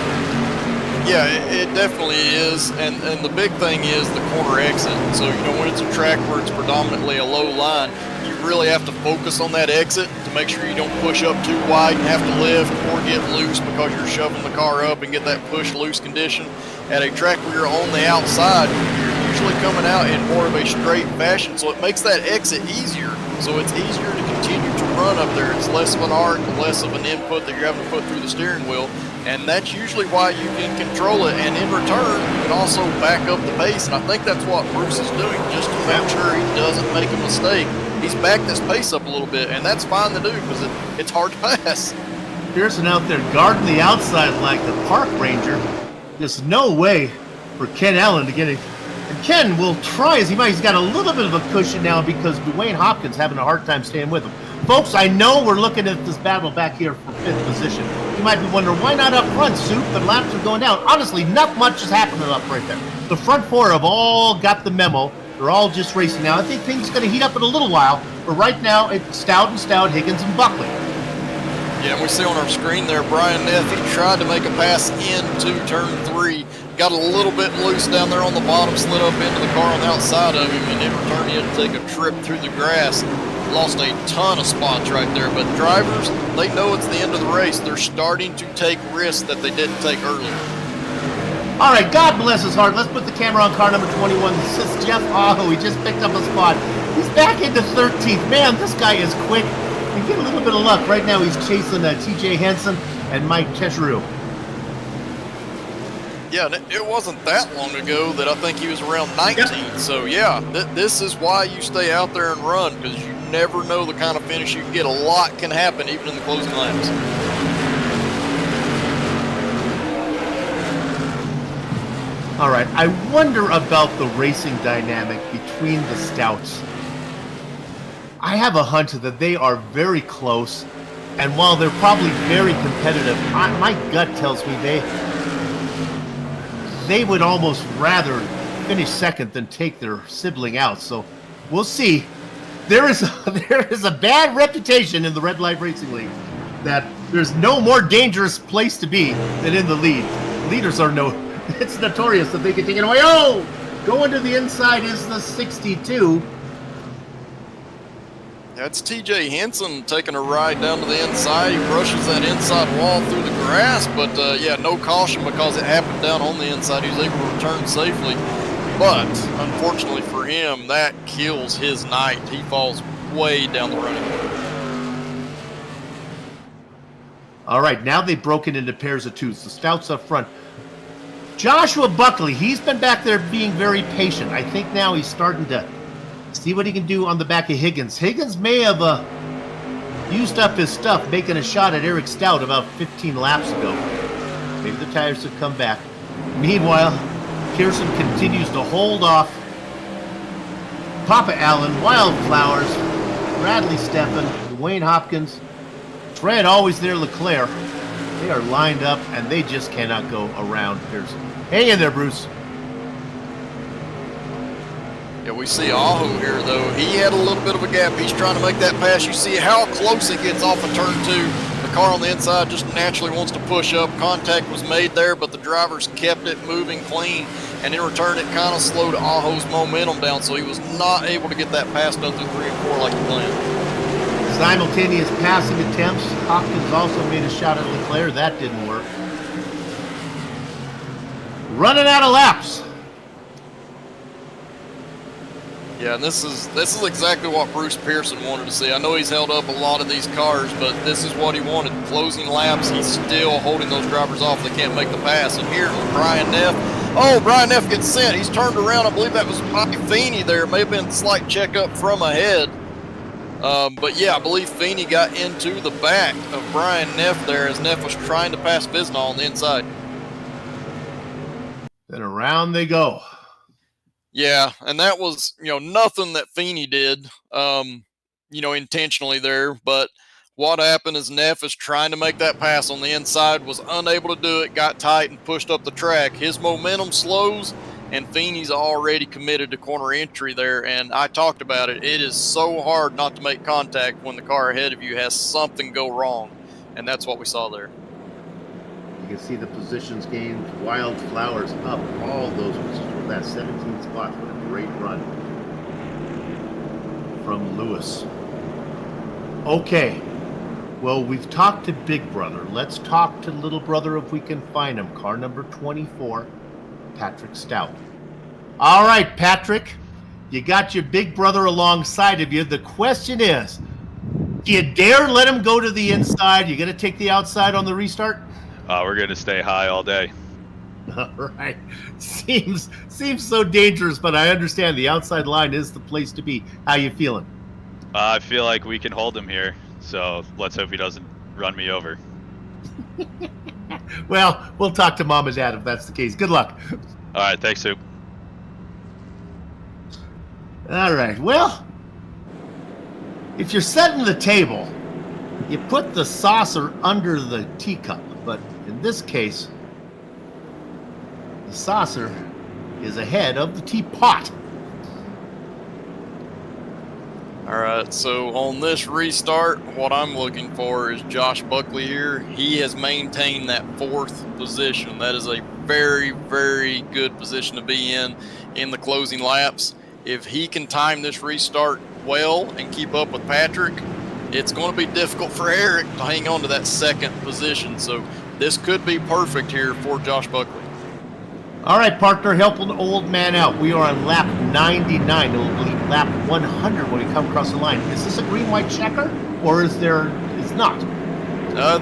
Yeah, it definitely is, and the big thing is the corner exit. So, when it's a track where it's predominantly a low line, you really have to focus on that exit to make sure you don't push up too wide and have to lift or get loose because you're shoving the car up and get that push loose condition. At a track where you're on the outside, you're usually coming out in more of a straight fashion, so it makes that exit easier. So it's easier to continue to run up there. It's less of an arc, less of an input that you're having to put through the steering wheel, and that's usually why you can control it. And in return, you can also back up the pace, and I think that's what Bruce is doing, just to make sure he doesn't make a mistake. He's backed this pace up a little bit, and that's fine to do because it's hard to pass. Pearson out there guarding the outside like the park ranger. There's no way for Ken Allen to get it. And Ken will try as he might. He's got a little bit of a cushion now because Dwayne Hopkins having a hard time staying with him. Folks, I know we're looking at this battle back here for 5th position. You might be wondering, why not up front, Soup? The laps are going down. Honestly, not much is happening up right there. The front four have all got the memo. They're all just racing now. I think things are going to heat up in a little while, but right now it's Stout and Stout, Higgins and Buckley. Yeah, and we see on our screen there, Brian Neff, he tried to make a pass into turn 3. Got a little bit loose down there on the bottom, slid up into the car on the outside of him, and in return he had to take a trip through the grass. Lost a ton of spots right there, but drivers, they know it's the end of the race. They're starting to take risks that they didn't take earlier. All right, God bless his heart. Let's put the camera on car number 21. This is Jeff Aho. He just picked up a spot. He's back into 13th. Man, this guy is quick. And get a little bit of luck. Right now he's chasing TJ Henson and Mike Tesheru. Yeah, it wasn't that long ago that I think he was around 19. Yep. So, yeah, this is why you stay out there and run, because you never know the kind of finish you can get. A lot can happen even in the closing laps. All right, I wonder about the racing dynamic between the Stouts. I have a hunch that they are very close, and while they're probably very competitive, my gut tells me they would almost rather finish second than take their sibling out. So we'll see. There is a bad reputation in the Red Light Racing League that there's no more dangerous place to be than in the lead. Leaders are it's notorious that they can take it away. Oh, going to the inside is the 62. That's TJ Henson taking a ride down to the inside. He brushes that inside wall through the grass, but yeah, no caution because it happened down on the inside. He was able to return safely, but unfortunately for him, that kills his night. He falls way down the running. All right, now they've broken into pairs of twos. The Stouts up front. Joshua Buckley, he's been back there being very patient. I think now he's starting to see what he can do on the back of Higgins. Higgins may have used up his stuff making a shot at Eric Stout about 15 laps ago. Maybe the tires have come back. Meanwhile, Pearson continues to hold off Papa Allen, Wildflowers, Bradley Steffen, Dwayne Hopkins, Fred always there, Leclerc. They are lined up, and they just cannot go around Pearson. Hang in there, Bruce. Yeah, we see Aho here, though. He had a little bit of a gap. He's trying to make that pass. You see how close it gets off of turn 2. The car on the inside just naturally wants to push up. Contact was made there, but the drivers kept it moving clean. And in return, it kind of slowed Aho's momentum down, so he was not able to get that pass done through 3 and 4 like he planned. Simultaneous passing attempts. Hopkins also made a shot at Leclerc. That didn't work. Running out of laps. Yeah, and this is exactly what Bruce Pearson wanted to see. I know he's held up a lot of these cars, but this is what he wanted. Closing laps, he's still holding those drivers off. They can't make the pass. And here, Brian Neff. Oh, Brian Neff gets sent. He's turned around. I believe that was Mike Feeney there. It may have been a slight checkup from ahead. But yeah, I believe Feeney got into the back of Brian Neff there as Neff was trying to pass Visna on the inside. Then around they go. Yeah, and that was, nothing that Feeney did, intentionally there. But what happened is Neff is trying to make that pass on the inside, was unable to do it, got tight and pushed up the track. His momentum slows, and Feeney's already committed to corner entry there. And I talked about it. It is so hard not to make contact when the car ahead of you has something go wrong. And that's what we saw there. You can see the positions gained. Wildflowers up all those positions with that 17th spot. What a great run from Lewis. Okay. Well, we've talked to Big Brother. Let's talk to Little Brother if we can find him. Car number 24, Patrick Stout. All right, Patrick, you got your big brother alongside of you. The question is, do you dare let him go to the inside? You going to take the outside on the restart? We're going to stay high all day. All right. Seems so dangerous, but I understand the outside line is the place to be. How you feeling? I feel like we can hold him here, so let's hope he doesn't run me over. Well, we'll talk to Mom and Dad if that's the case. Good luck. All right, thanks, Soup. All right. Well, if you're setting the table, you put the saucer under the teacup. But in this case, the saucer is ahead of the teapot. All right, so on this restart, what I'm looking for is Josh Buckley here. He has maintained that 4th position. That is a very, very good position to be in the closing laps. If he can time this restart well and keep up with Patrick, it's going to be difficult for Eric to hang on to that 2nd position. So this could be perfect here for Josh Buckley. All right, partner, help an old man out. We are on lap 99. It'll be lap 100 when we come across the line. Is this a green-white checker, or is it's not?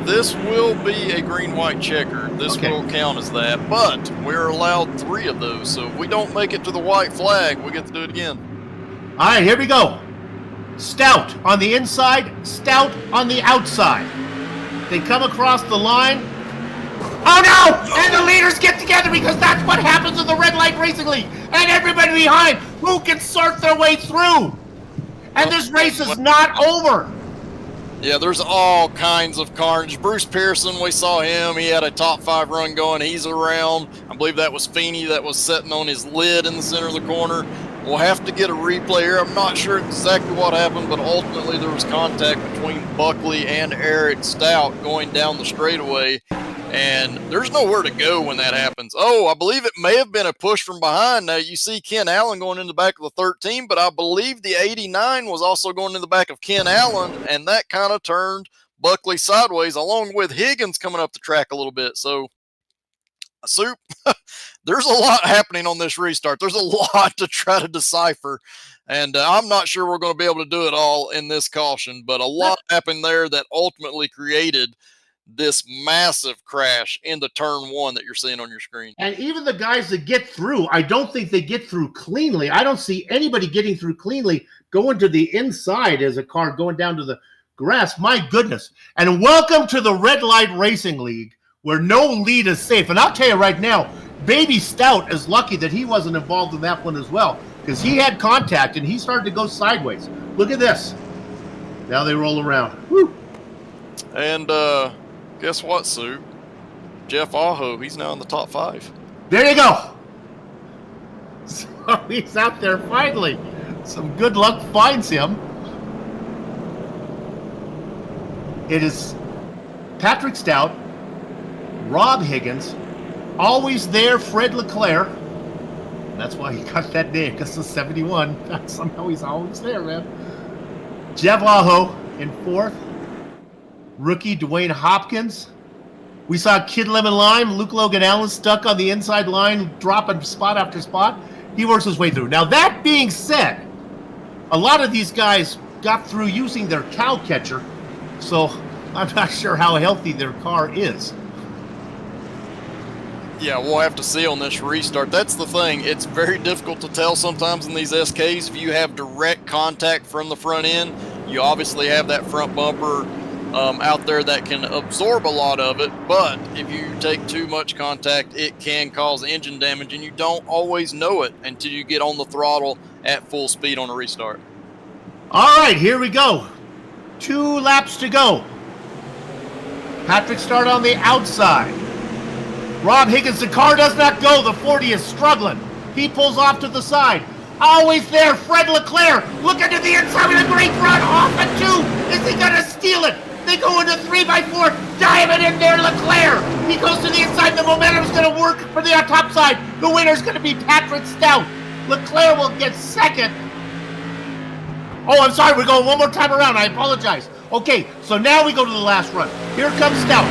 This will be a green-white checker. This will count as that, but we're allowed 3 of those. So if we don't make it to the white flag, we get to do it again. All right, here we go. Stout on the inside, Stout on the outside. They come across the line. Oh no! And the leaders get together because that's what happens in the Red Light Racing League. And everybody behind who can sort their way through. And this race is not over. Yeah, there's all kinds of carnage. Bruce Pearson, we saw him. He had a top 5 run going. He's around. I believe that was Feeney that was sitting on his lid in the center of the corner. We'll have to get a replay here. I'm not sure exactly what happened, but ultimately there was contact between Buckley and Eric Stout going down the straightaway. And there's nowhere to go when that happens. Oh, I believe it may have been a push from behind. Now, you see Ken Allen going in the back of the 13, but I believe the 89 was also going in the back of Ken Allen, and that kind of turned Buckley sideways, along with Higgins coming up the track a little bit. So, Soup, there's a lot happening on this restart. There's a lot to try to decipher, and I'm not sure we're going to be able to do it all in this caution, but a lot happened there that ultimately created this massive crash into turn 1 that you're seeing on your screen. And even the guys that get through, I don't think they get through cleanly. I don't see anybody getting through cleanly going to the inside as a car going down to the grass. My goodness. And welcome to the Red Light Racing League, where no lead is safe. And I'll tell you right now, Baby Stout is lucky that he wasn't involved in that one as well, because he had contact and he started to go sideways. Look at this. Now they roll around. Woo. And guess what, Sue? Jeff Aho, he's now in the top 5. There you go. So he's out there finally. Some good luck finds him. It is Patrick Stout, Rob Higgins, always there, Fred Leclerc. That's why he got that name, because of 71. Somehow he's always there, man. Jeff Aho in 4th. Rookie Dwayne Hopkins. We saw Kid Lemon Lime, Luke Logan Allen stuck on the inside line, dropping spot after spot. He works his way through. Now, that being said, a lot of these guys got through using their cow catcher, so I'm not sure how healthy their car is. Yeah, we'll have to see on this restart. That's the thing. It's very difficult to tell sometimes in these SKs. If you have direct contact from the front end, you obviously have that front bumper out there that can absorb a lot of it, but if you take too much contact, it can cause engine damage, and you don't always know it until you get on the throttle at full speed on a restart. All right, here we go. 2 laps to go. Patrick Stout on the outside. Rob Higgins, the car does not go. The 40 is struggling. He pulls off to the side. Always there, Fred Leclerc. Looking to the inside with a great run off at 2. Is he going to steal it? They go into 3x4, diamond in there, Leclerc. He goes to the inside. The momentum's going to work for the top side. The winner's going to be Patrick Stout. Leclerc will get 2nd. Oh, I'm sorry. We're going one more time around. I apologize. Okay, so now we go to the last run. Here comes Stout.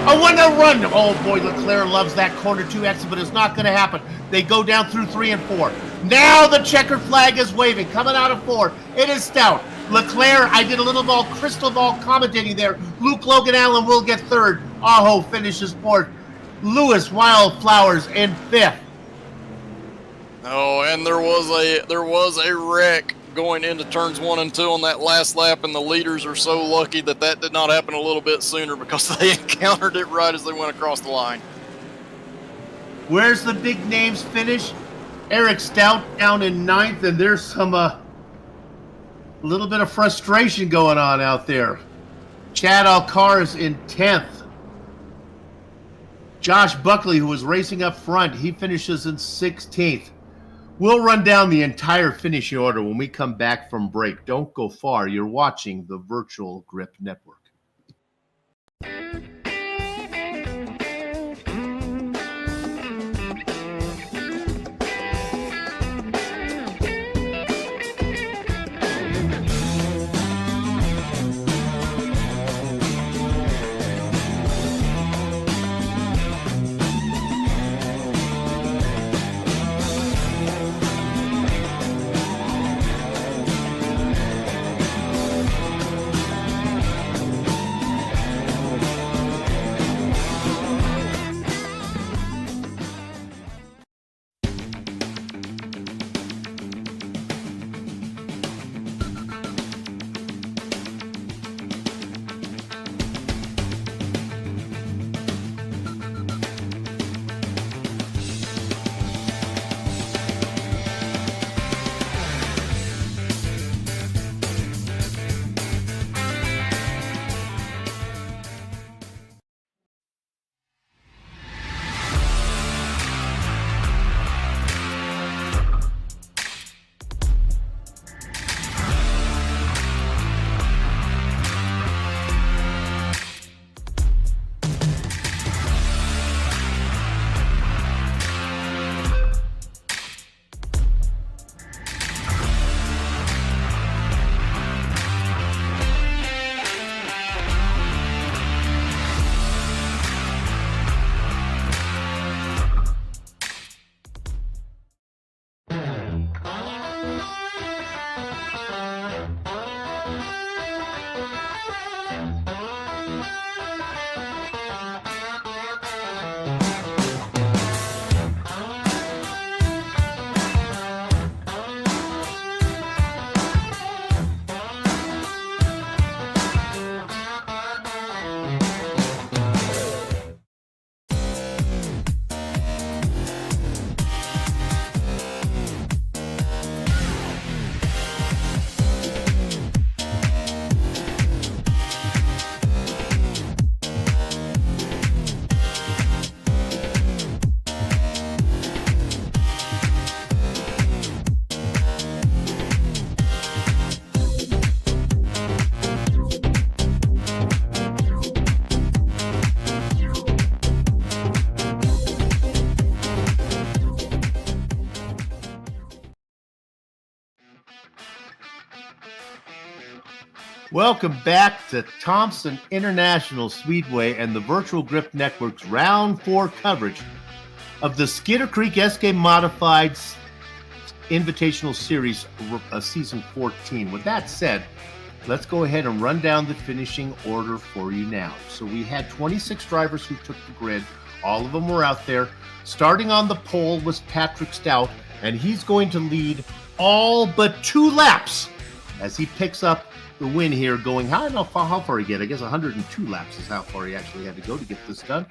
Oh, when they run! Oh boy, Leclerc loves that corner 2 exit, but it's not going to happen. They go down through 3 and 4. Now the checkered flag is waving. Coming out of 4, it is Stout. Leclerc, I did a little crystal ball commentating there. Luke Logan Allen will get 3rd. Aho finishes 4th. Lewis Wildflowers in 5th. Oh, and there was a wreck going into turns 1 and 2 on that last lap, and the leaders are so lucky that did not happen a little bit sooner because they encountered it right as they went across the line. Where's the big names finish? Eric Stout down in 9th, and there's some little bit of frustration going on out there. Chad Alcaraz in 10th. Josh Buckley, who was racing up front, he finishes in 16th. We'll run down the entire finishing order when we come back from break. Don't go far. You're watching the Virtual Grip Network. Welcome back to Thompson International Speedway and the Virtual Grip Network's Round 4 coverage of the Skitter Creek SK Modified Invitational Series Season 14. With that said, let's go ahead and run down the finishing order for you now. So we had 26 drivers who took the grid. All of them were out there. Starting on the pole was Patrick Stout, and he's going to lead all but 2 laps as he picks up the win here, going, I don't know how far he get. I guess 102 laps is how far he actually had to go to get this done.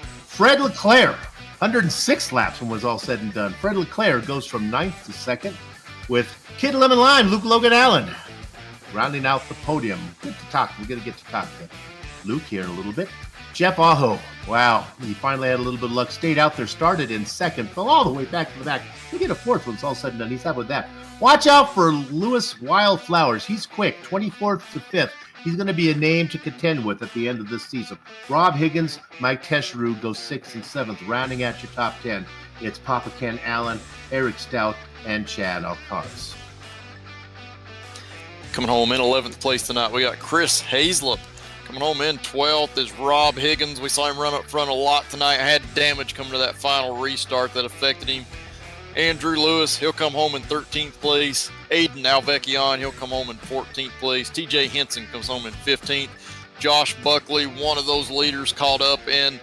Fred Leclerc, 106 laps when it was all said and done. Fred Leclerc goes from 9th to 2nd with Kid Lemon Lime, Luke Logan Allen, rounding out the podium. Good to talk. We're going to get to talk to Luke here in a little bit. Jeff Aho, wow, he finally had a little bit of luck. Stayed out there, started in 2nd, fell all the way back to the back. He'll get a 4th when it's all said and done. He's happy with that. Watch out for Lewis Wildflowers. He's quick, 24th to 5th. He's going to be a name to contend with at the end of this season. Rob Higgins, Mike Tesheru go 6th and 7th. Rounding out your top 10, it's Papa Ken Allen, Eric Stout, and Chad Alcaraz. Coming home in 11th place tonight, we got Chris Hazlett Coming home in 12th is Rob Higgins. We saw him run up front a lot tonight. Had damage coming to that final restart that affected him. Andrew Lewis, he'll come home in 13th place. Aiden Alvecchion, he'll come home in 14th place. TJ Henson comes home in 15th. Josh Buckley, one of those leaders caught up in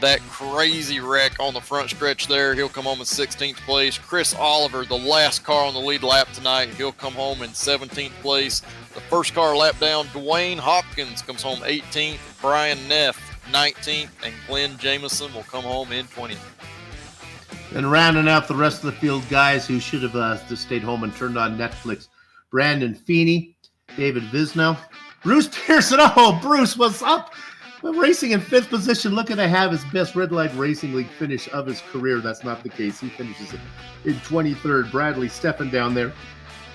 that crazy wreck on the front stretch there. He'll come home in 16th place. Chris Oliver, the last car on the lead lap tonight, he'll come home in 17th place. The first car lap down, Dwayne Hopkins comes home 18th. Brian Neff, 19th. And Glenn Jameson will come home in 20th. And rounding out the rest of the field, guys who should have just stayed home and turned on Netflix. Brandon Feeney, David Visno, Bruce Pearson. Oh, Bruce, what's up? Racing in 5th position, looking to have his best Red Light Racing League finish of his career. That's not the case. He finishes it in 23rd. Bradley Steffen down there.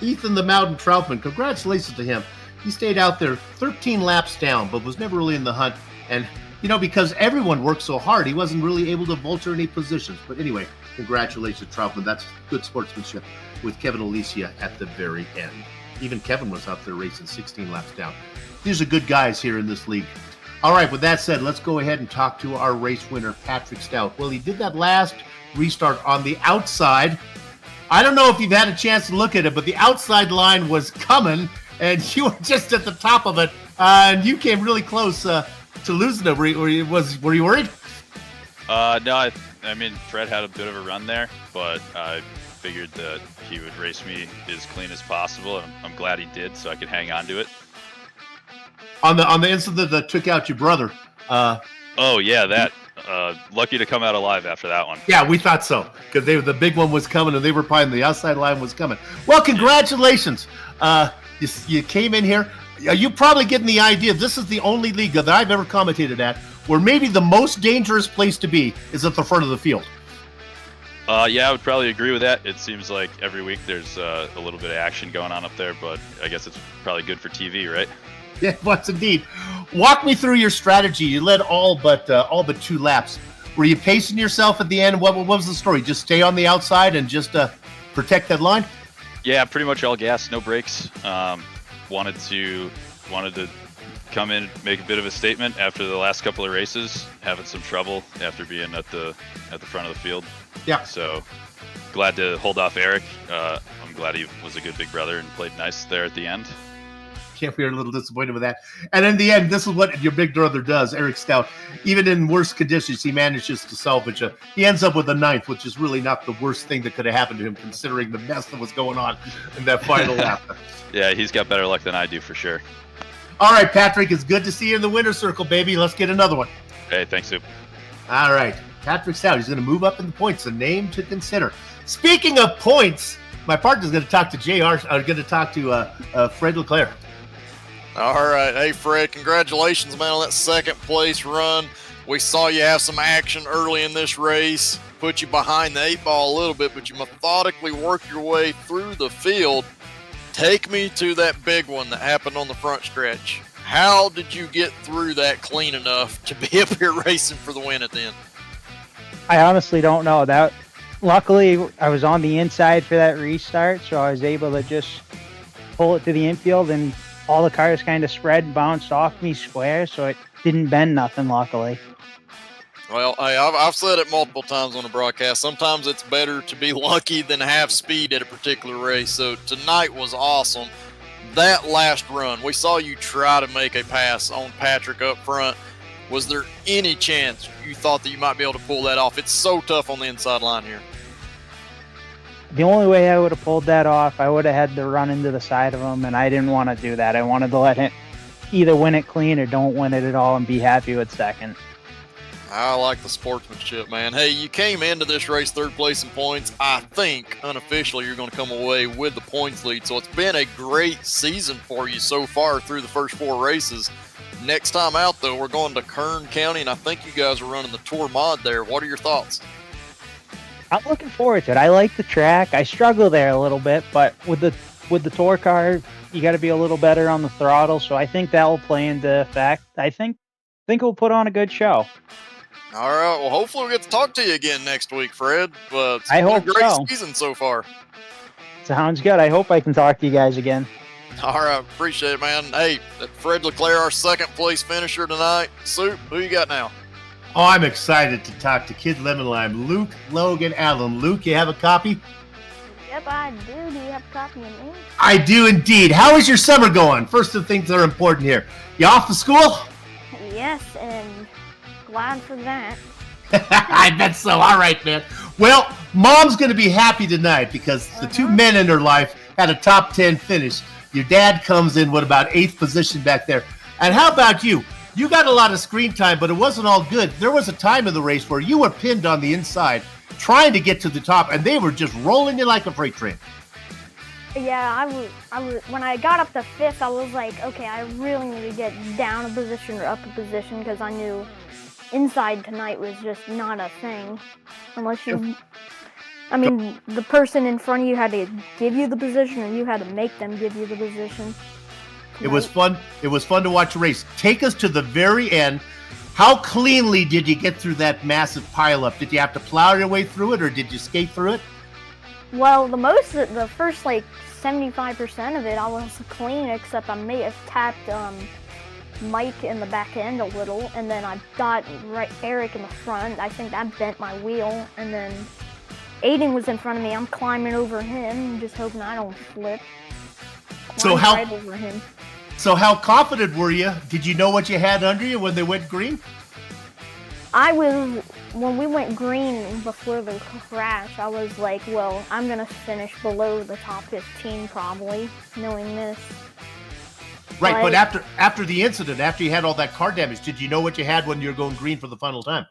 Ethan the Mountain Troutman, congratulations to him. He stayed out there 13 laps down, but was never really in the hunt. And, because everyone worked so hard, he wasn't really able to vulture any positions. But anyway, congratulations, Troutman. That's good sportsmanship with Kevin Alicia at the very end. Even Kevin was out there racing 16 laps down. These are good guys here in this league. All right, with that said, let's go ahead and talk to our race winner, Patrick Stout. Well, he did that last restart on the outside. I don't know if you've had a chance to look at it, but the outside line was coming, and you were just at the top of it, and you came really close to losing it. Were you worried? No, I mean, Fred had a bit of a run there, but I figured that he would race me as clean as possible, and I'm glad he did, so I could hang on to it. On the incident that took out your brother. Oh yeah, that. Lucky to come out alive after that one. Yeah, we thought so, because the big one was coming, and they were probably the outside line was coming. Well, congratulations. You came in here. You probably getting the idea. This is the only league that I've ever commentated at where maybe the most dangerous place to be is at the front of the field. Yeah, I would probably agree with that. It seems like every week there's a little bit of action going on up there, but I guess it's probably good for TV, right? Yeah, it was indeed. Walk me through your strategy. You led all but 2 laps. Were you pacing yourself at the end? What was the story? Just stay on the outside and just protect that line? Yeah, pretty much all gas, no brakes. Wanted to come in, make a bit of a statement after the last couple of races, having some trouble after being at the front of the field. Yeah. So glad to hold off Eric. I'm glad he was a good big brother and played nice there at the end. Yeah, we were a little disappointed with that. And in the end, this is what your big brother does, Eric Stout. Even in worse conditions, he manages to salvage it. He ends up with a 9th, which is really not the worst thing that could have happened to him, considering the mess that was going on in that final lap. Yeah, he's got better luck than I do for sure. All right, Patrick, it's good to see you in the winner's circle, baby. Let's get another one. Hey, thanks, Soup. All right, Patrick Stout, he's going to move up in the points, a name to consider. Speaking of points, my partner's going to talk to Fred Leclerc. All right. Hey, Fred, congratulations, man, on that 2nd place run. We saw you have some action early in this race, put you behind the 8 ball a little bit, but you methodically work your way through the field. Take me to that big one that happened on the front stretch. How did you get through that clean enough to be up here racing for the win at the end? I honestly don't know. Luckily, I was on the inside for that restart, so I was able to just pull it to the infield, and all the cars kind of spread and bounced off me square, so it didn't bend nothing, luckily. Well, hey, I've said it multiple times on the broadcast. Sometimes it's better to be lucky than have speed at a particular race. So tonight was awesome. That last run, we saw you try to make a pass on Patrick up front. Was there any chance you thought that you might be able to pull that off? It's so tough on the inside line here. The only way I would have pulled that off, I would have had to run into the side of him, and I didn't want to do that. I wanted to let him either win it clean or don't win it at all and be happy with 2nd. I like the sportsmanship, man. Hey, you came into this race 3rd place in points. I think unofficially you're going to come away with the points lead. So it's been a great season for you so far through the first 4 races. Next time out, though, we're going to Kern County, and I think you guys are running the Tour Mod there. What are your thoughts? I'm looking forward to it. I like the track. I struggle there a little bit, but with the tour car, you got to be a little better on the throttle. So I think that will play into effect. I think we'll put on a good show. All right. Well, hopefully we'll get to talk to you again next week, Fred. It's I been hope a great so. season so far. Sounds good. I hope I can talk to you guys again. All right, appreciate it, man. Hey, Fred Leclerc, our second place finisher tonight. Soup, who you got now? Oh, I'm excited to talk to Kid Lemon Lime, Luke, Logan, Allen. Luke, you have a copy? Yep, I do. Do you have a copy of me? I do indeed. How is your summer going? First of the things that are important here. You off to school? Yes, and glad for that. I bet so. All right, man. Well, Mom's going to be happy tonight because the two men in her life had a top 10 finish. Your dad comes in, what, about 8th position back there. And how about you? You got a lot of screen time, but it wasn't all good. There was a time in the race where you were pinned on the inside trying to get to the top, and they were just rolling you like a freight train. Yeah, I was. When I got up to 5th, I was like, okay, I really need to get down a position or up a position because I knew inside tonight was just not a thing. Unless you, I mean, the person in front of you had to give you the position, or you had to make them give you the position. It was fun. It was fun to watch a race. Take us to the very end. How cleanly did you get through that massive pileup? Did you have to plow your way through it, or did you skate through it? Well, the first like 75% of it, I was clean, except I may have tapped Mike in the back end a little, and then I got Eric in the front. I think that bent my wheel, and then Aiden was in front of me. I'm climbing over him, just hoping I don't flip. So how? Right over him. So how confident were you? Did you know what you had under you when they went green? When we went green before the crash, I was like, well, I'm going to finish below the top 15 probably, knowing this. Right, but after the incident, after you had all that car damage, did you know what you had when you were going green for the final time?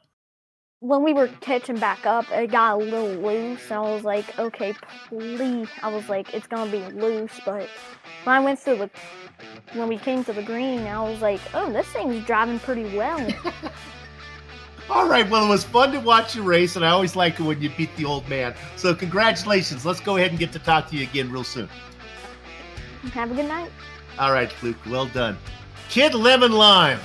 When we were catching back up, it got a little loose, and I was like, okay, please. I was like, it's going to be loose, but when we came to the green, I was like, oh, this thing's driving pretty well. All right, well, it was fun to watch you race, and I always like it when you beat the old man. So congratulations. Let's go ahead and get to talk to you again real soon. Have a good night. All right, Luke, well done. Kid Lemon Lime,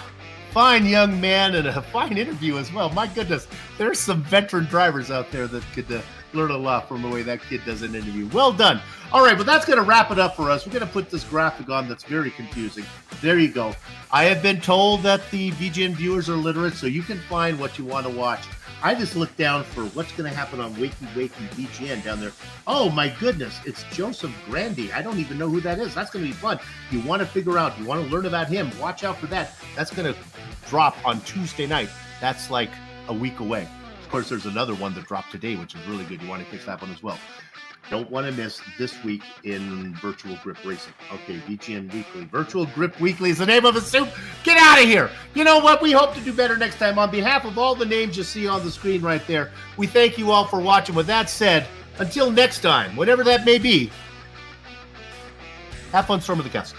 fine young man and a fine interview as well. My goodness, there's some veteran drivers out there that could learn a lot from the way that kid does an interview. Well done. All right, well, that's going to wrap it up for us. We're going to put this graphic on that's very confusing. There you go. I have been told that the VGN viewers are literate, so you can find what you want to watch. I just looked down for what's going to happen on Wakey Wakey VGN down there. Oh, my goodness. It's Joseph Grandy. I don't even know who that is. That's going to be fun. You want to figure out, you want to learn about him, watch out for that. That's going to drop on Tuesday night. That's like a week away. Of course, there's another one that dropped today, which is really good. You want to catch that one as well. Don't want to miss this week in Virtual Grip Racing. Okay, VGN Weekly. Virtual Grip Weekly is the name of it, Soup. Get out of here. You know what? We hope to do better next time. On behalf of all the names you see on the screen right there, we thank you all for watching. With that said, until next time, whatever that may be, have fun storming the castle.